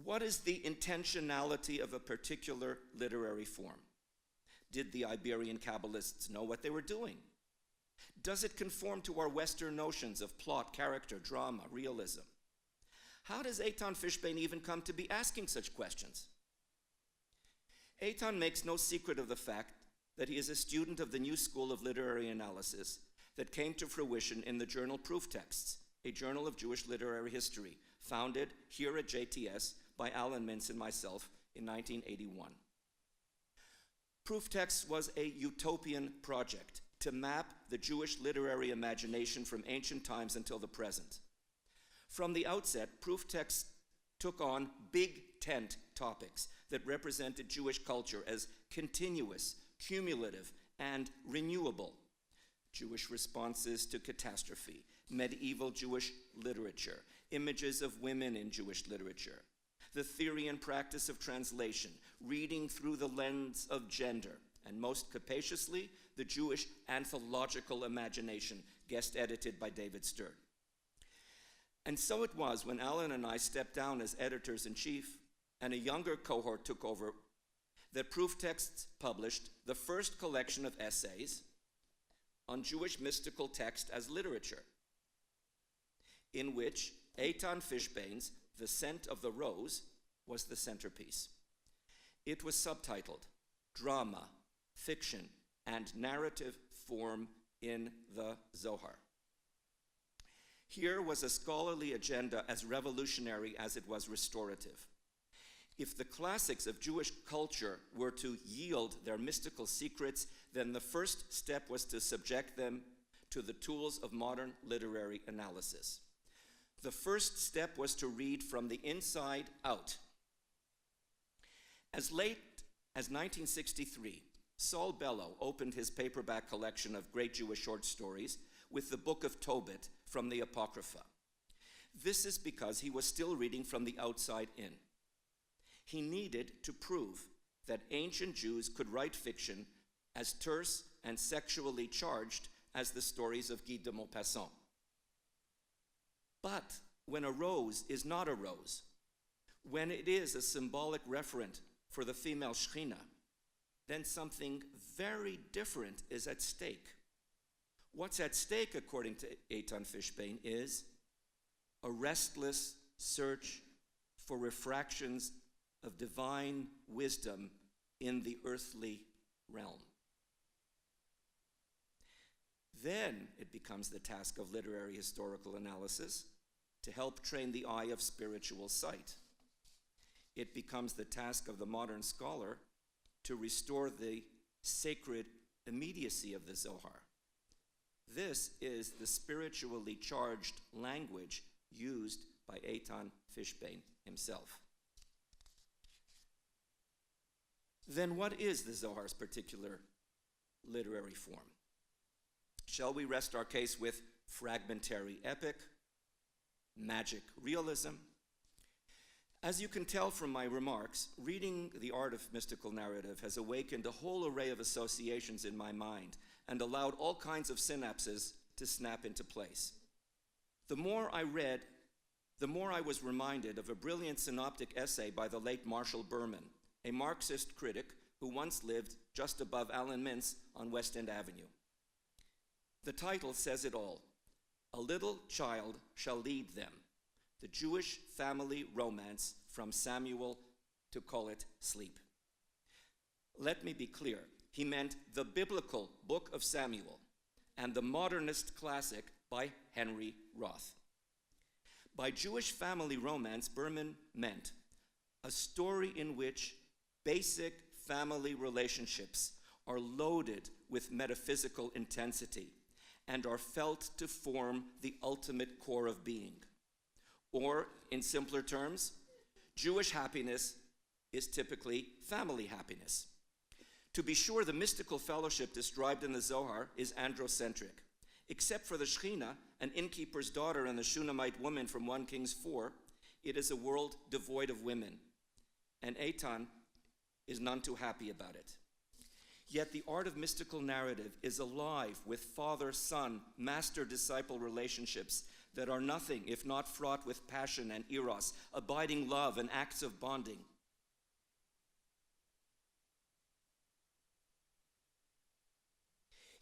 What is the intentionality of a particular literary form? Did the Iberian Kabbalists know what they were doing? Does it conform to our Western notions of plot, character, drama, realism? How does Eitan Fishbane even come to be asking such questions? Eitan makes no secret of the fact that he is a student of the new school of literary analysis that came to fruition in the journal Proof Texts, a journal of Jewish literary history, founded here at JTS by Alan Mintz and myself in 1981. Proof Texts was a utopian project to map the Jewish literary imagination from ancient times until the present. From the outset, Proof Texts took on big tent topics that represented Jewish culture as continuous, cumulative, and renewable. Jewish responses to catastrophe, medieval Jewish literature, images of women in Jewish literature, the theory and practice of translation, reading through the lens of gender, and most capaciously, the Jewish anthological imagination, guest edited by David Stern. And so it was when Alan and I stepped down as editors-in-chief and a younger cohort took over that Proof Texts published the first collection of essays on Jewish mystical text as literature, in which Eitan Fishbane's The Scent of the Rose was the centerpiece. It was subtitled Drama, Fiction, and Narrative Form in the Zohar. Here was a scholarly agenda as revolutionary as it was restorative. If the classics of Jewish culture were to yield their mystical secrets, then the first step was to subject them to the tools of modern literary analysis. The first step was to read from the inside out. As late as 1963, Saul Bellow opened his paperback collection of great Jewish short stories with the Book of Tobit from the Apocrypha. This is because he was still reading from the outside in. He needed to prove that ancient Jews could write fiction as terse and sexually charged as the stories of Guy de Maupassant. But when a rose is not a rose, when it is a symbolic referent for the female Shekhinah, then something very different is at stake. What's at stake, according to Eitan Fishbane, is a restless search for refractions of divine wisdom in the earthly realm. Then it becomes the task of literary historical analysis to help train the eye of spiritual sight. It becomes the task of the modern scholar to restore the sacred immediacy of the Zohar. This is the spiritually charged language used by Eitan Fishbane himself. Then what is the Zohar's particular literary form? Shall we rest our case with fragmentary epic, magic realism? As you can tell from my remarks, reading the art of mystical narrative has awakened a whole array of associations in my mind and allowed all kinds of synapses to snap into place. The more I read, the more I was reminded of a brilliant synoptic essay by the late Marshall Berman, a Marxist critic who once lived just above Allen Mintz on West End Avenue. The title says it all. A little child shall lead them. The Jewish family romance from Samuel to call it sleep. Let me be clear. He meant the biblical book of Samuel and the modernist classic by Henry Roth. By Jewish family romance, Berman meant a story in which basic family relationships are loaded with metaphysical intensity and are felt to form the ultimate core of being. Or, in simpler terms, Jewish happiness is typically family happiness. To be sure, the mystical fellowship described in the Zohar is androcentric. Except for the Shekhinah, an innkeeper's daughter and the Shunammite woman from 1 Kings 4, it is a world devoid of women. And Eitan is none too happy about it. Yet the art of mystical narrative is alive with father-son, master-disciple relationships that are nothing if not fraught with passion and eros, abiding love and acts of bonding.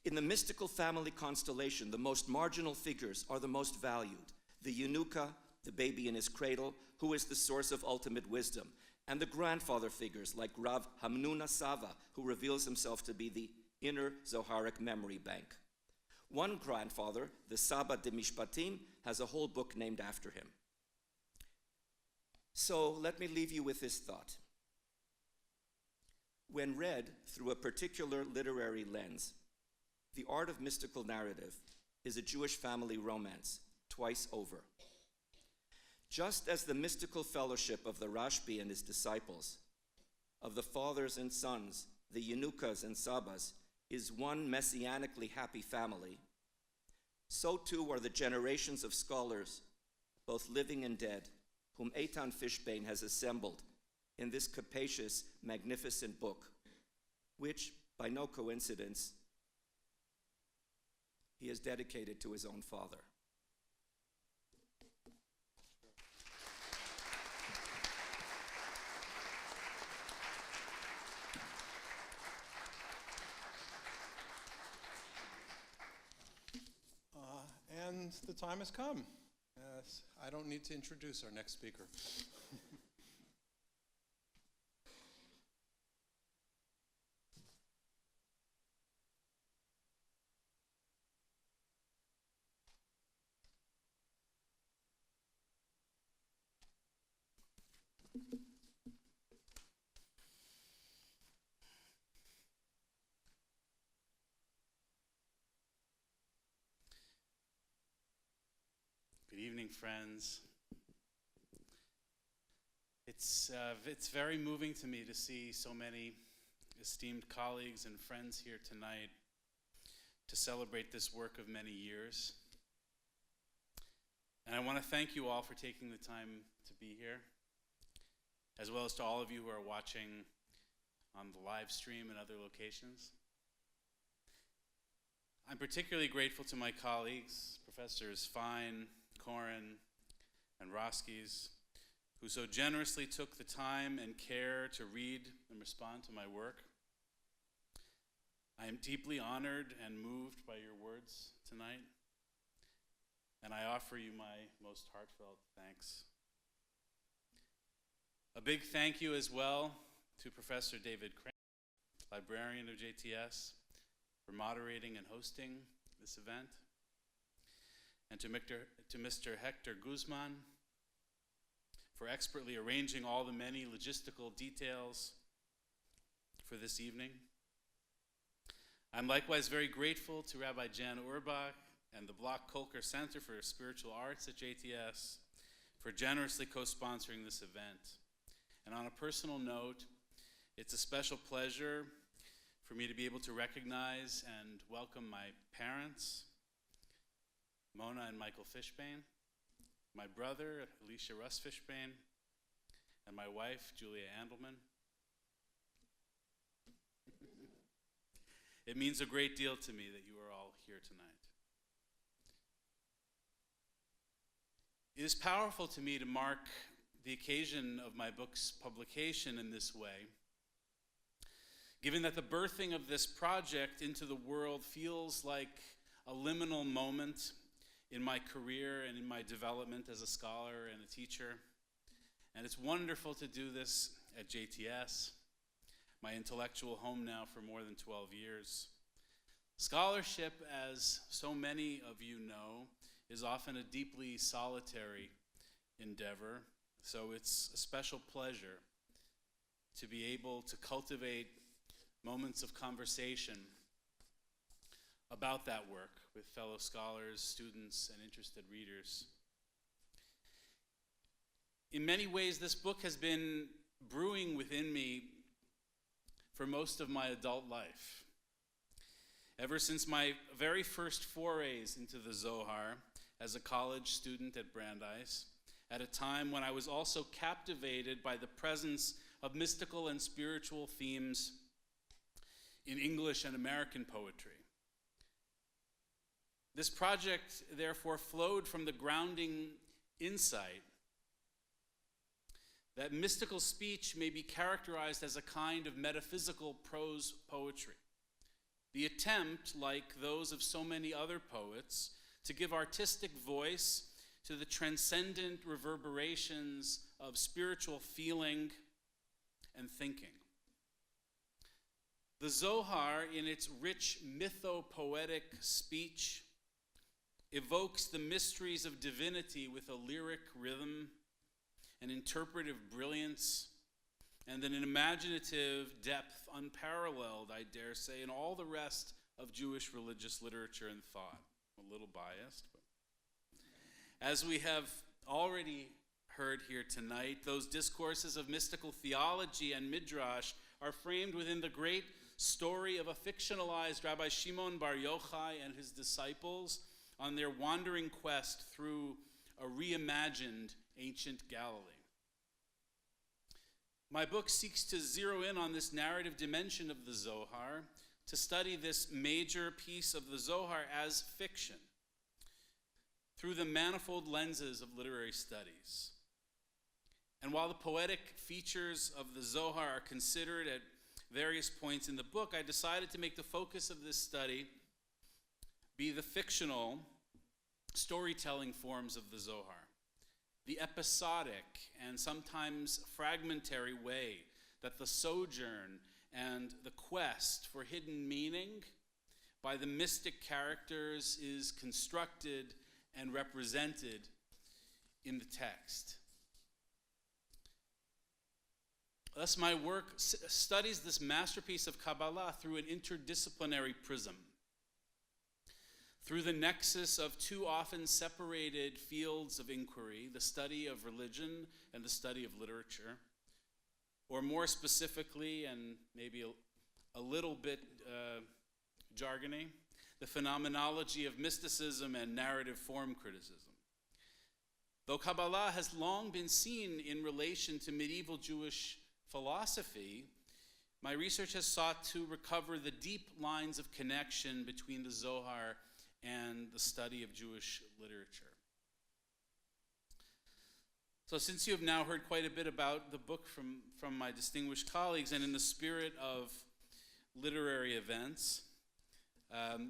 In the mystical family constellation, the most marginal figures are the most valued. The Eunucha, the baby in his cradle, who is the source of ultimate wisdom, and the grandfather figures like Rav Hamnuna Sava, who reveals himself to be the inner Zoharic memory bank. One grandfather, the Saba de Mishpatim, has a whole book named after him. So let me leave you with this thought. When read through a particular literary lens, the art of mystical narrative is a Jewish family romance twice over. Just as the mystical fellowship of the Rashbi and his disciples, of the fathers and sons, the Eunuchas and Sabas, is one messianically happy family, so too are the generations of scholars, both living and dead, whom Eitan Fishbane has assembled in this capacious, magnificent book, which, by no coincidence, he has dedicated to his own father. And the time has come. I don't need to introduce our next speaker. Good evening, friends. It's very moving to me to see so many esteemed colleagues and friends here tonight to celebrate this work of many years. And I want to thank you all for taking the time to be here, as well as to all of you who are watching on the live stream and other locations. I'm particularly grateful to my colleagues, Professors Fine, Koren, and Roskies, who so generously took the time and care to read and respond to my work. I am deeply honored and moved by your words tonight, and I offer you my most heartfelt thanks. A big thank you as well to Professor David Crane, librarian of JTS, for moderating and hosting this event, and to Mr. Hector Guzman for expertly arranging all the many logistical details for this evening. I'm likewise very grateful to Rabbi Jan Urbach and the Bloch Kolker Center for Spiritual Arts at JTS for generously co-sponsoring this event. And on a personal note, it's a special pleasure for me to be able to recognize and welcome my parents, Mona and Michael Fishbane, my brother, Alicia Russ Fishbane, and my wife, Julia Andelman. It means a great deal to me that you are all here tonight. It is powerful to me to mark the occasion of my book's publication in this way, given that the birthing of this project into the world feels like a liminal moment in my career and in my development as a scholar and a teacher. And it's wonderful to do this at JTS, my intellectual home now for more than 12 years. Scholarship, as so many of you know, is often a deeply solitary endeavor, so it's a special pleasure to be able to cultivate moments of conversation about that work with fellow scholars, students, and interested readers. In many ways, this book has been brewing within me for most of my adult life. Ever since my very first forays into the Zohar as a college student at Brandeis, at a time when I was also captivated by the presence of mystical and spiritual themes in English and American poetry. This project, therefore, flowed from the grounding insight that mystical speech may be characterized as a kind of metaphysical prose poetry. The attempt, like those of so many other poets, to give artistic voice to the transcendent reverberations of spiritual feeling and thinking. The Zohar, in its rich mytho-poetic speech, evokes the mysteries of divinity with a lyric rhythm, an interpretive brilliance, and an imaginative depth unparalleled, I dare say, in all the rest of Jewish religious literature and thought. I'm a little biased, but as we have already heard here tonight, those discourses of mystical theology and midrash are framed within the great story of a fictionalized Rabbi Shimon Bar Yochai and his disciples on their wandering quest through a reimagined ancient Galilee. My book seeks to zero in on this narrative dimension of the Zohar, to study this major piece of the Zohar as fiction through the manifold lenses of literary studies. And while the poetic features of the Zohar are considered at various points in the book, I decided to make the focus of this study be the fictional storytelling forms of the Zohar, the episodic and sometimes fragmentary way that the sojourn and the quest for hidden meaning by the mystic characters is constructed and represented in the text. Thus, my work studies this masterpiece of Kabbalah through an interdisciplinary prism, through the nexus of two often separated fields of inquiry, the study of religion and the study of literature, or more specifically, and maybe a little bit jargony, the phenomenology of mysticism and narrative form criticism. Though Kabbalah has long been seen in relation to medieval Jewish philosophy, my research has sought to recover the deep lines of connection between the Zohar and the study of Jewish literature. So since you have now heard quite a bit about the book from my distinguished colleagues, and in the spirit of literary events,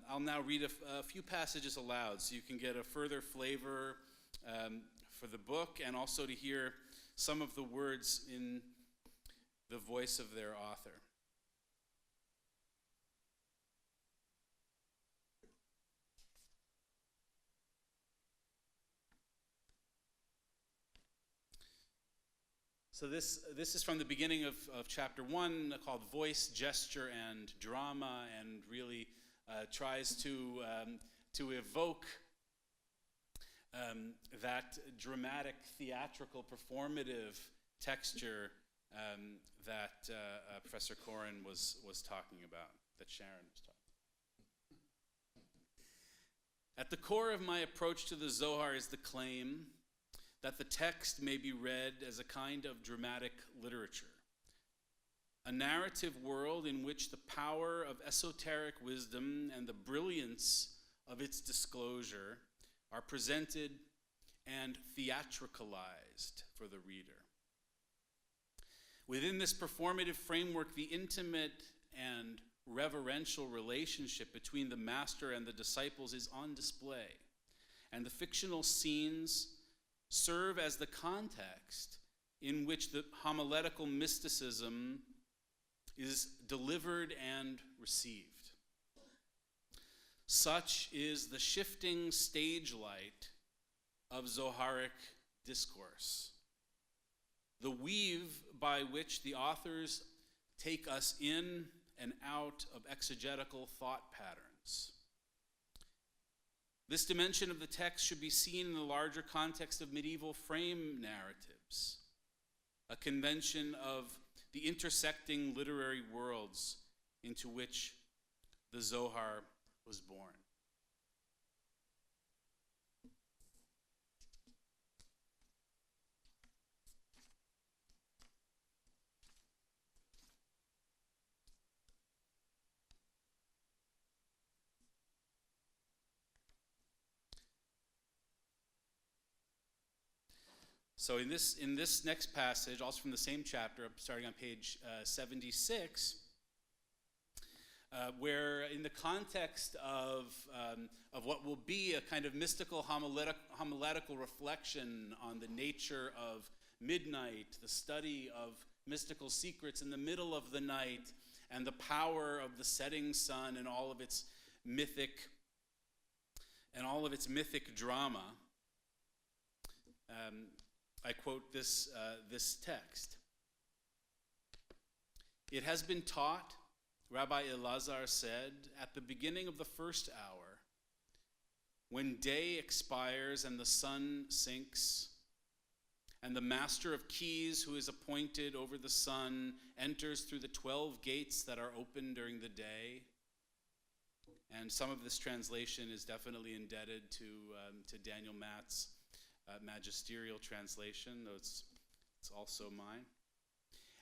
I'll now read a few passages aloud so you can get a further flavor for the book, and also to hear some of the words in the voice of their author. So this is from the beginning of chapter 1, called Voice, Gesture, and Drama, and really tries to evoke that dramatic, theatrical, performative texture that Professor Koren was talking about, that Sharon was talking about. At the core of my approach to the Zohar is the claim that the text may be read as a kind of dramatic literature, a narrative world in which the power of esoteric wisdom and the brilliance of its disclosure are presented and theatricalized for the reader. Within this performative framework, the intimate and reverential relationship between the master and the disciples is on display, and the fictional scenes serve as the context in which the homiletical mysticism is delivered and received. Such is the shifting stage light of Zoharic discourse, the weave by which the authors take us in and out of exegetical thought patterns. This dimension of the text should be seen in the larger context of medieval frame narratives, a convention of the intersecting literary worlds into which the Zohar was born. So in this next passage, also from the same chapter, starting on page 76, where in the context of what will be a kind of mystical homiletical reflection on the nature of midnight, the study of mystical secrets in the middle of the night, and the power of the setting sun and all of its mythic drama, I quote this text. It has been taught, Rabbi Elazar said, at the beginning of the first hour, when day expires and the sun sinks, and the master of keys who is appointed over the sun enters through the 12 gates that are open during the day. And some of this translation is definitely indebted to Daniel Matt's magisterial translation, though it's also mine.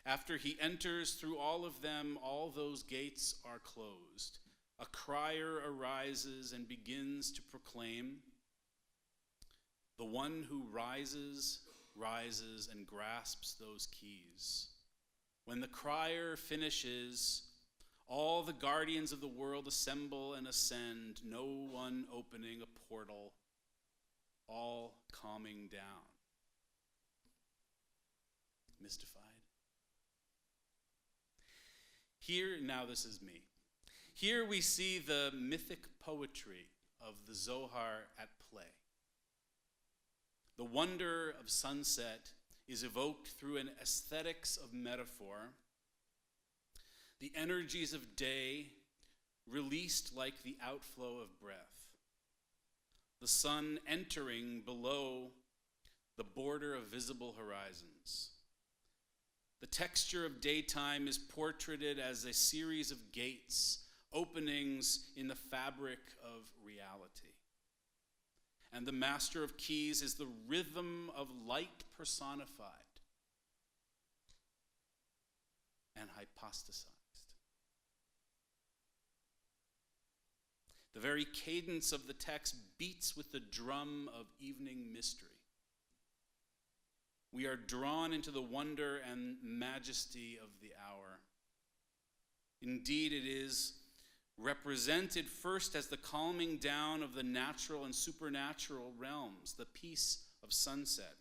After he enters through all of them, all those gates are closed. A crier arises and begins to proclaim, "The one who rises and grasps those keys." When the crier finishes, all the guardians of the world assemble and ascend, no one opening a portal, all calming down. Mystified? Here, now this is me. Here we see the mythic poetry of the Zohar at play. The wonder of sunset is evoked through an aesthetics of metaphor. The energies of day released like the outflow of breath. The sun entering below the border of visible horizons. The texture of daytime is portraited as a series of gates, openings in the fabric of reality. And the master of keys is the rhythm of light personified and hypostasized. The very cadence of the text beats with the drum of evening mystery. We are drawn into the wonder and majesty of the hour. Indeed, it is represented first as the calming down of the natural and supernatural realms, the peace of sunset,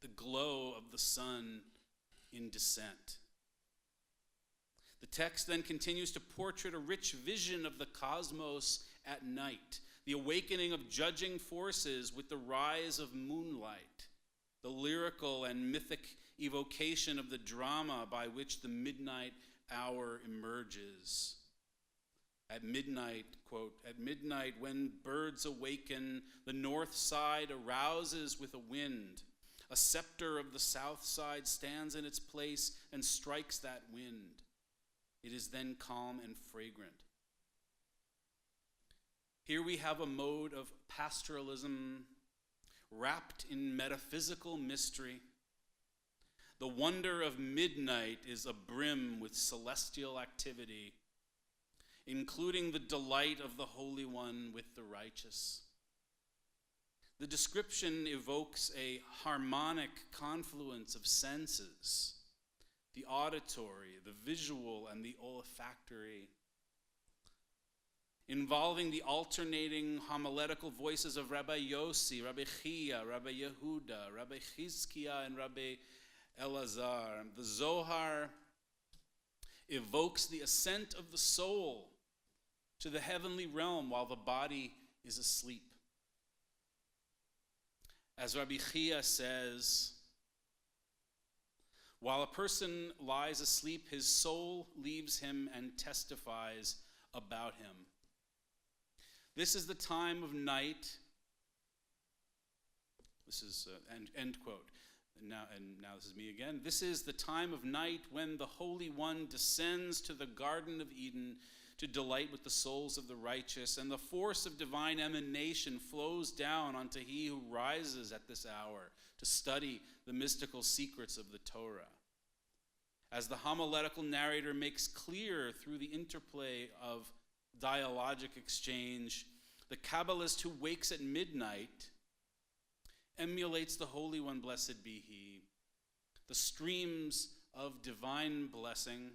the glow of the sun in descent. The text then continues to portray a rich vision of the cosmos at night, the awakening of judging forces with the rise of moonlight, the lyrical and mythic evocation of the drama by which the midnight hour emerges. At midnight, quote, "At midnight when birds awaken, the north side arouses with a wind. A scepter of the south side stands in its place and strikes that wind. It is then calm and fragrant." Here we have a mode of pastoralism wrapped in metaphysical mystery. The wonder of midnight is abrim with celestial activity, including the delight of the Holy One with the righteous. The description evokes a harmonic confluence of senses, the auditory, the visual, and the olfactory, involving the alternating homiletical voices of Rabbi Yossi, Rabbi Chia, Rabbi Yehuda, Rabbi Chizkiah, and Rabbi Elazar. The Zohar evokes the ascent of the soul to the heavenly realm while the body is asleep. As Rabbi Chia says, while a person lies asleep, his soul leaves him and testifies about him. This is the time of night. This is, end quote. Now this is me again. This is the time of night when the Holy One descends to the Garden of Eden to delight with the souls of the righteous, and the force of divine emanation flows down onto he who rises at this hour to study the mystical secrets of the Torah. As the homiletical narrator makes clear through the interplay of dialogic exchange, the kabbalist who wakes at midnight emulates the Holy One, blessed be he. The streams of divine blessing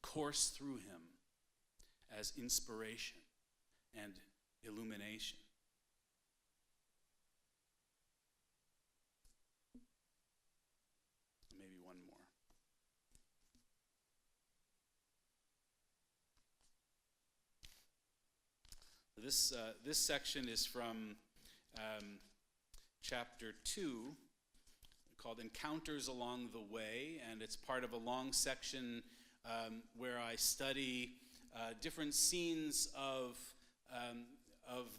course through him as inspiration and illumination. Maybe one more. This section is from chapter 2, called Encounters Along the Way, and it's part of a long section where I study different scenes of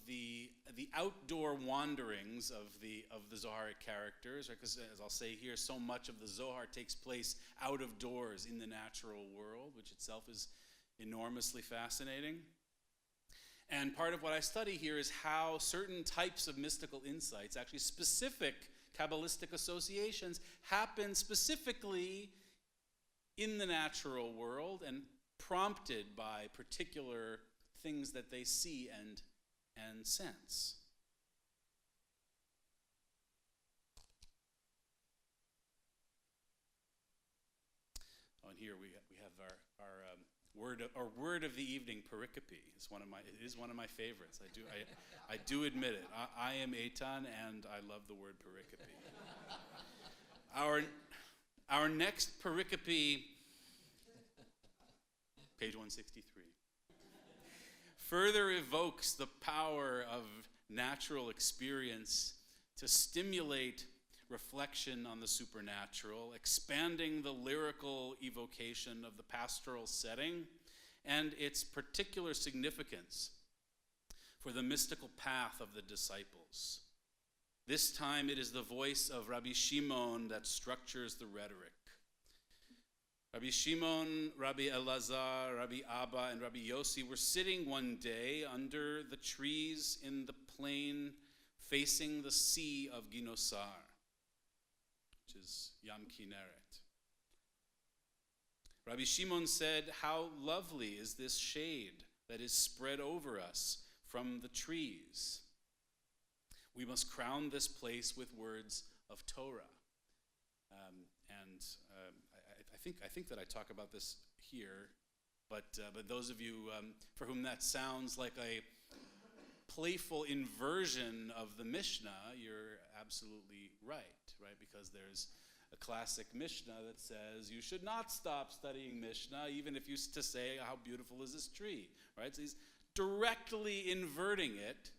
the outdoor wanderings of the Zoharic characters, right? Because as I'll say here, so much of the Zohar takes place out of doors in the natural world, which itself is enormously fascinating. And part of what I study here is how certain types of mystical insights, actually specific Kabbalistic associations, happen specifically in the natural world and prompted by particular things that they see and sense. Oh, and here we have our word of the evening, pericope. It is one of my favorites. I do admit it. I am Eitan, and I love the word pericope. Our next pericope, page 163, further evokes the power of natural experience to stimulate reflection on the supernatural, expanding the lyrical evocation of the pastoral setting and its particular significance for the mystical path of the disciples. This time it is the voice of Rabbi Shimon that structures the rhetoric. Rabbi Shimon, Rabbi Elazar, Rabbi Abba, and Rabbi Yossi were sitting one day under the trees in the plain facing the sea of Ginosar, which is Yam Kinneret. Rabbi Shimon said, "How lovely is this shade that is spread over us from the trees. We must crown this place with words of Torah." I think that I talk about this here, but those of you for whom that sounds like a playful inversion of the Mishnah, you're absolutely right? Because there's a classic Mishnah that says you should not stop studying Mishnah even if you to say how beautiful is this tree, right? So he's directly inverting it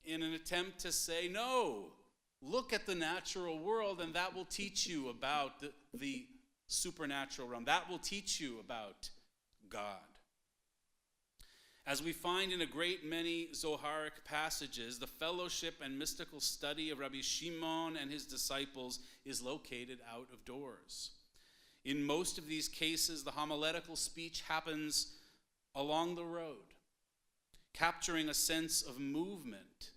in an attempt to say, no, look at the natural world and that will teach you about the supernatural realm. That will teach you about God. As we find in a great many Zoharic passages, the fellowship and mystical study of Rabbi Shimon and his disciples is located out of doors. In most of these cases, the homiletical speech happens along the road, capturing a sense of movement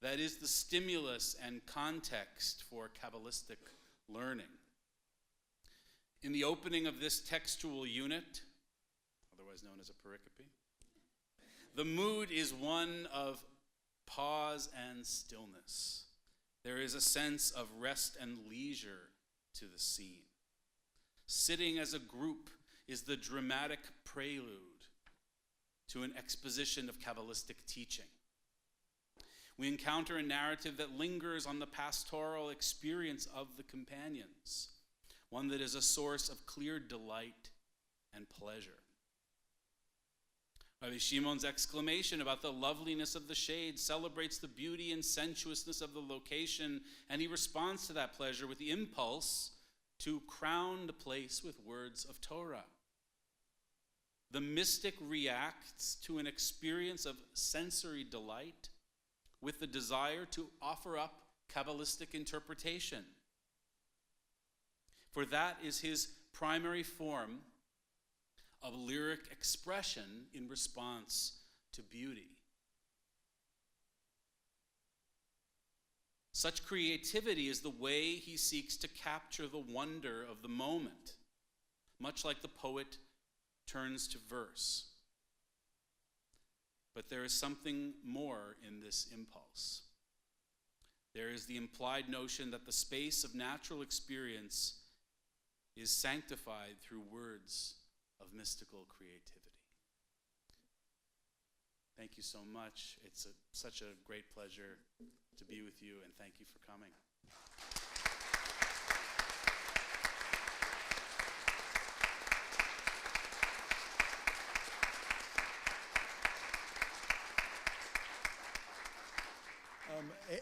that is the stimulus and context for Kabbalistic learning. In the opening of this textual unit, otherwise known as a pericope, the mood is one of pause and stillness. There is a sense of rest and leisure to the scene. Sitting as a group is the dramatic prelude to an exposition of Kabbalistic teaching. We encounter a narrative that lingers on the pastoral experience of the companions, one that is a source of clear delight and pleasure. Rabbi Shimon's exclamation about the loveliness of the shade celebrates the beauty and sensuousness of the location, and he responds to that pleasure with the impulse to crown the place with words of Torah. The mystic reacts to an experience of sensory delight with the desire to offer up Kabbalistic interpretation. For that is his primary form of lyric expression in response to beauty. Such creativity is the way he seeks to capture the wonder of the moment, much like the poet turns to verse. But there is something more in this impulse. There is the implied notion that the space of natural experience is sanctified through words of mystical creativity. Thank you so much. It's such a great pleasure to be with you, and thank you for coming.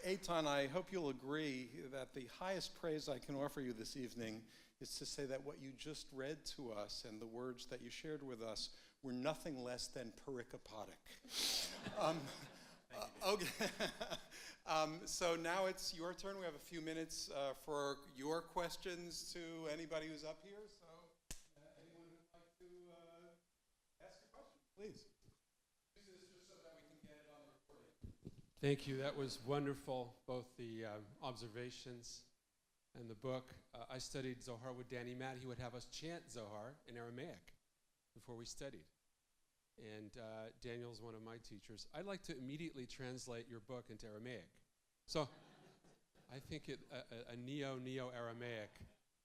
Eitan, I hope you'll agree that the highest praise I can offer you this evening is to say that what you just read to us and the words that you shared with us were nothing less than pericopotic. Okay. So now it's your turn. We have a few minutes for your questions to anybody who's up here. So anyone who'd like to ask a question, please. Use this just so that we can get it on the recording. Thank you. That was wonderful, both the observations and the book. I studied Zohar with Danny Matt. He would have us chant Zohar in Aramaic before we studied. And Daniel's one of my teachers. I'd like to immediately translate your book into Aramaic. So I think a neo-Aramaic,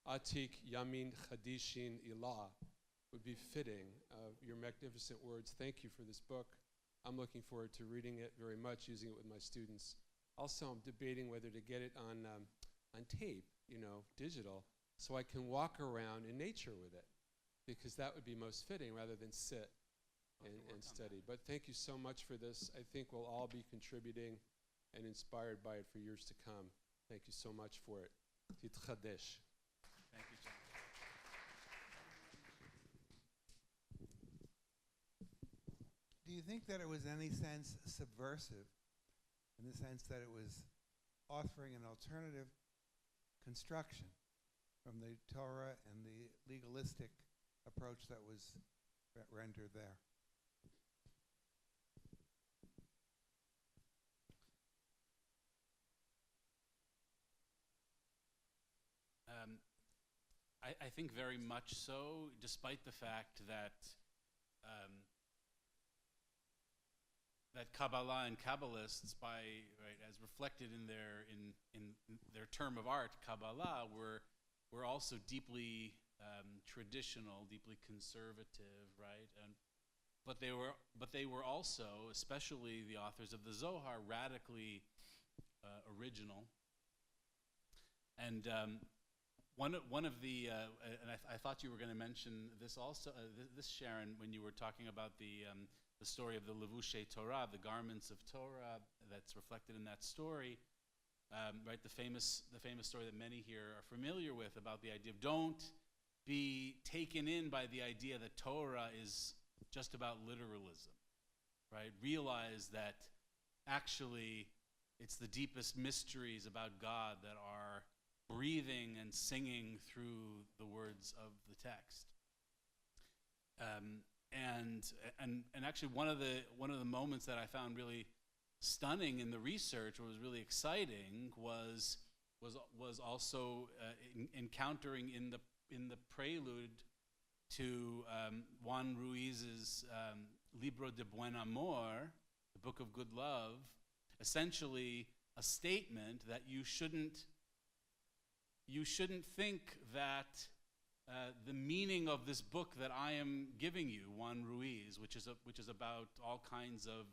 Atik Yamin Chadishin Ilah, would be fitting of your magnificent words. Thank you for this book. I'm looking forward to reading it very much, using it with my students. Also, I'm debating whether to get it on tape, digital, so I can walk around in nature with it, because that would be most fitting rather than sit and study. But thank you so much for this. I think we'll all be contributing and inspired by it for years to come. Thank you so much for it. Titchadesh. Thank you, John. Do you think that it was in any sense subversive in the sense that it was offering an alternative construction from the Torah and the legalistic approach that was rendered there. I think very much so, despite the fact that that Kabbalah and kabbalists, as reflected in their term of art, Kabbalah, were also deeply traditional, deeply conservative, right? But they were also, especially the authors of the Zohar, radically original. And one of the, and I thought you were going to mention this also, this Sharon, when you were talking about the story of the Levushe Torah, the garments of Torah, that's reflected in that story, right? The famous story that many here are familiar with about the idea of don't be taken in by the idea that Torah is just about literalism, right? Realize that actually it's the deepest mysteries about God that are breathing and singing through the words of the text. And actually one of the moments that I found really stunning in the research, what was really exciting, was also encountering in the prelude to Juan Ruiz's Libro de Buen Amor, the Book of Good Love, essentially a statement that you shouldn't think that the meaning of this book that I am giving you, Juan Ruiz, which is about all kinds of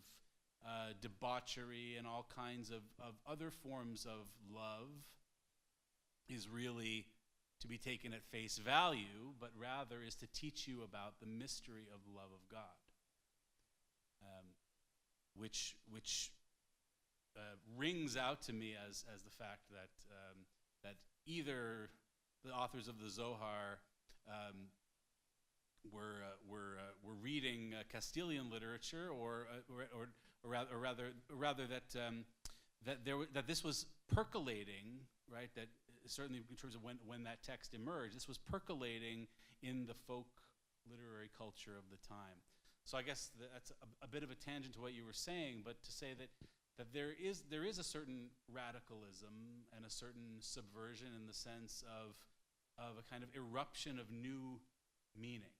debauchery and all kinds of other forms of love, is really to be taken at face value, but rather is to teach you about the mystery of the love of God, which rings out to me as the fact that that either the authors of the Zohar were reading Castilian literature, or rather that this was percolating, right? That certainly in terms of when that text emerged, this was percolating in the folk literary culture of the time. So I guess that's a bit of a tangent to what you were saying, but to say that there is a certain radicalism and a certain subversion in the sense of a kind of eruption of new meaning,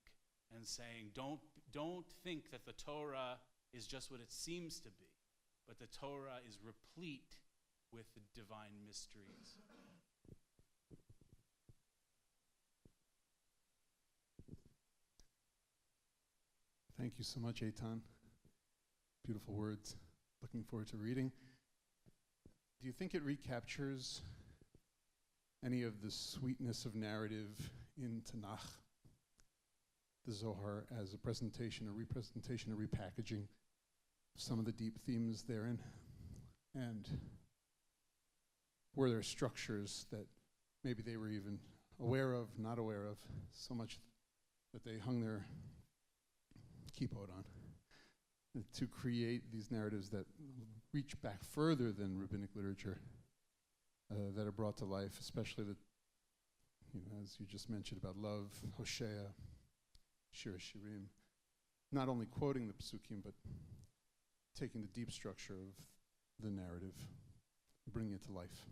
and saying don't think that the Torah is just what it seems to be, but the Torah is replete with the divine mysteries. Thank you so much, Eitan. Beautiful words. Looking forward to reading. Do you think it recaptures any of the sweetness of narrative in Tanakh, the Zohar, as a presentation, a representation, a repackaging of some of the deep themes therein? And were there structures that maybe they were even aware of, not aware of, so much that they hung their keyboard on, to create these narratives that reach back further than rabbinic literature, that are brought to life, especially as you just mentioned about love, Hosea, Shir Shirim, not only quoting the Psukim, but taking the deep structure of the narrative, bringing it to life.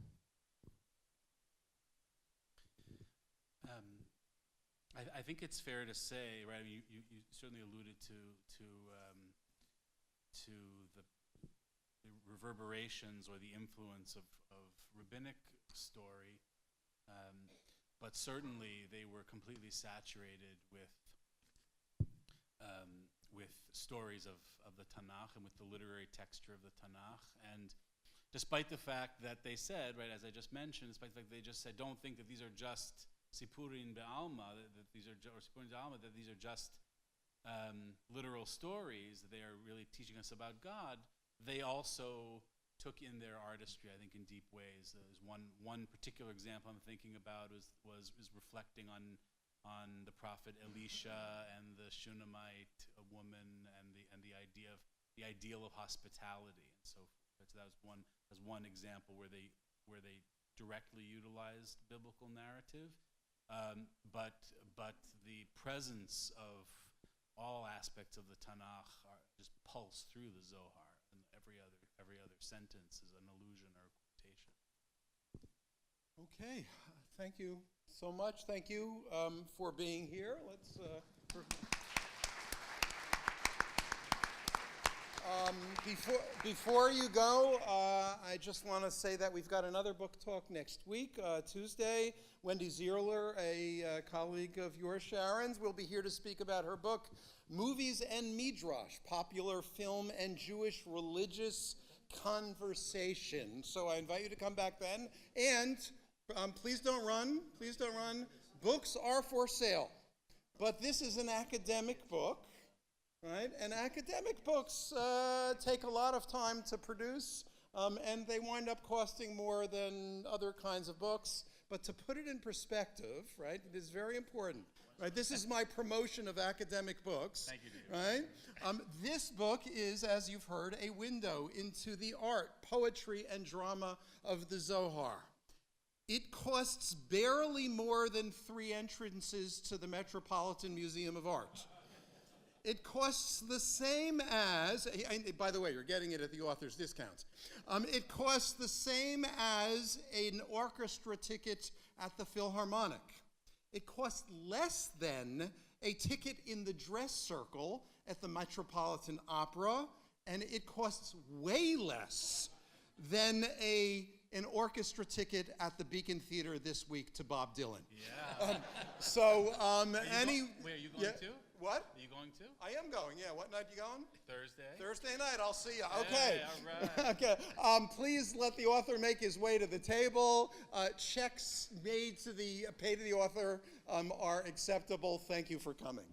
I think it's fair to say, right? I mean, you certainly alluded to the reverberations or the influence of rabbinic story, but certainly they were completely saturated with stories of the Tanakh and with the literary texture of the Tanakh. And despite the fact that they said, right, as I just mentioned, despite the fact they just said, don't think that these are just Sipurin be'alma, that these are just literal stories, that they are really teaching us about God, they also took in their artistry, I think, in deep ways. There's one particular example I'm thinking about was reflecting on the prophet Elisha and the Shunammite woman and the ideal of hospitality and so forth. So that was one example where they directly utilized biblical narrative, but the presence of all aspects of the Tanakh are just pulse through the Zohar, and every other sentence is an allusion or a quotation. Okay, thank you so much. Thank you for being here. Before you go, I just want to say that we've got another book talk next week, Tuesday. Wendy Zierler, a colleague of yours, Sharon's, will be here to speak about her book, Movies and Midrash, Popular Film and Jewish Religious Conversation. So I invite you to come back then. And please don't run. Please don't run. Books are for sale. But this is an academic book. Right? And academic books take a lot of time to produce, and they wind up costing more than other kinds of books. But to put it in perspective, right, it is very important. Right? This is my promotion of academic books. Thank you, David. Right? This book is, as you've heard, a window into the art, poetry, and drama of the Zohar. It costs barely more than 3 entrances to the Metropolitan Museum of Art. It costs the same as, and by the way, you're getting it at the author's discounts. It costs the same as an orchestra ticket at the Philharmonic. It costs less than a ticket in the dress circle at the Metropolitan Opera, and it costs way less than an orchestra ticket at the Beacon Theater this week to Bob Dylan. Yeah. Wait, are you going to? What? Are you going to? I am going, yeah. What night are you going? Thursday. Thursday night, I'll see you. Okay. Hey, all right. Okay. Please let the author make his way to the table. Checks paid to the author are acceptable. Thank you for coming.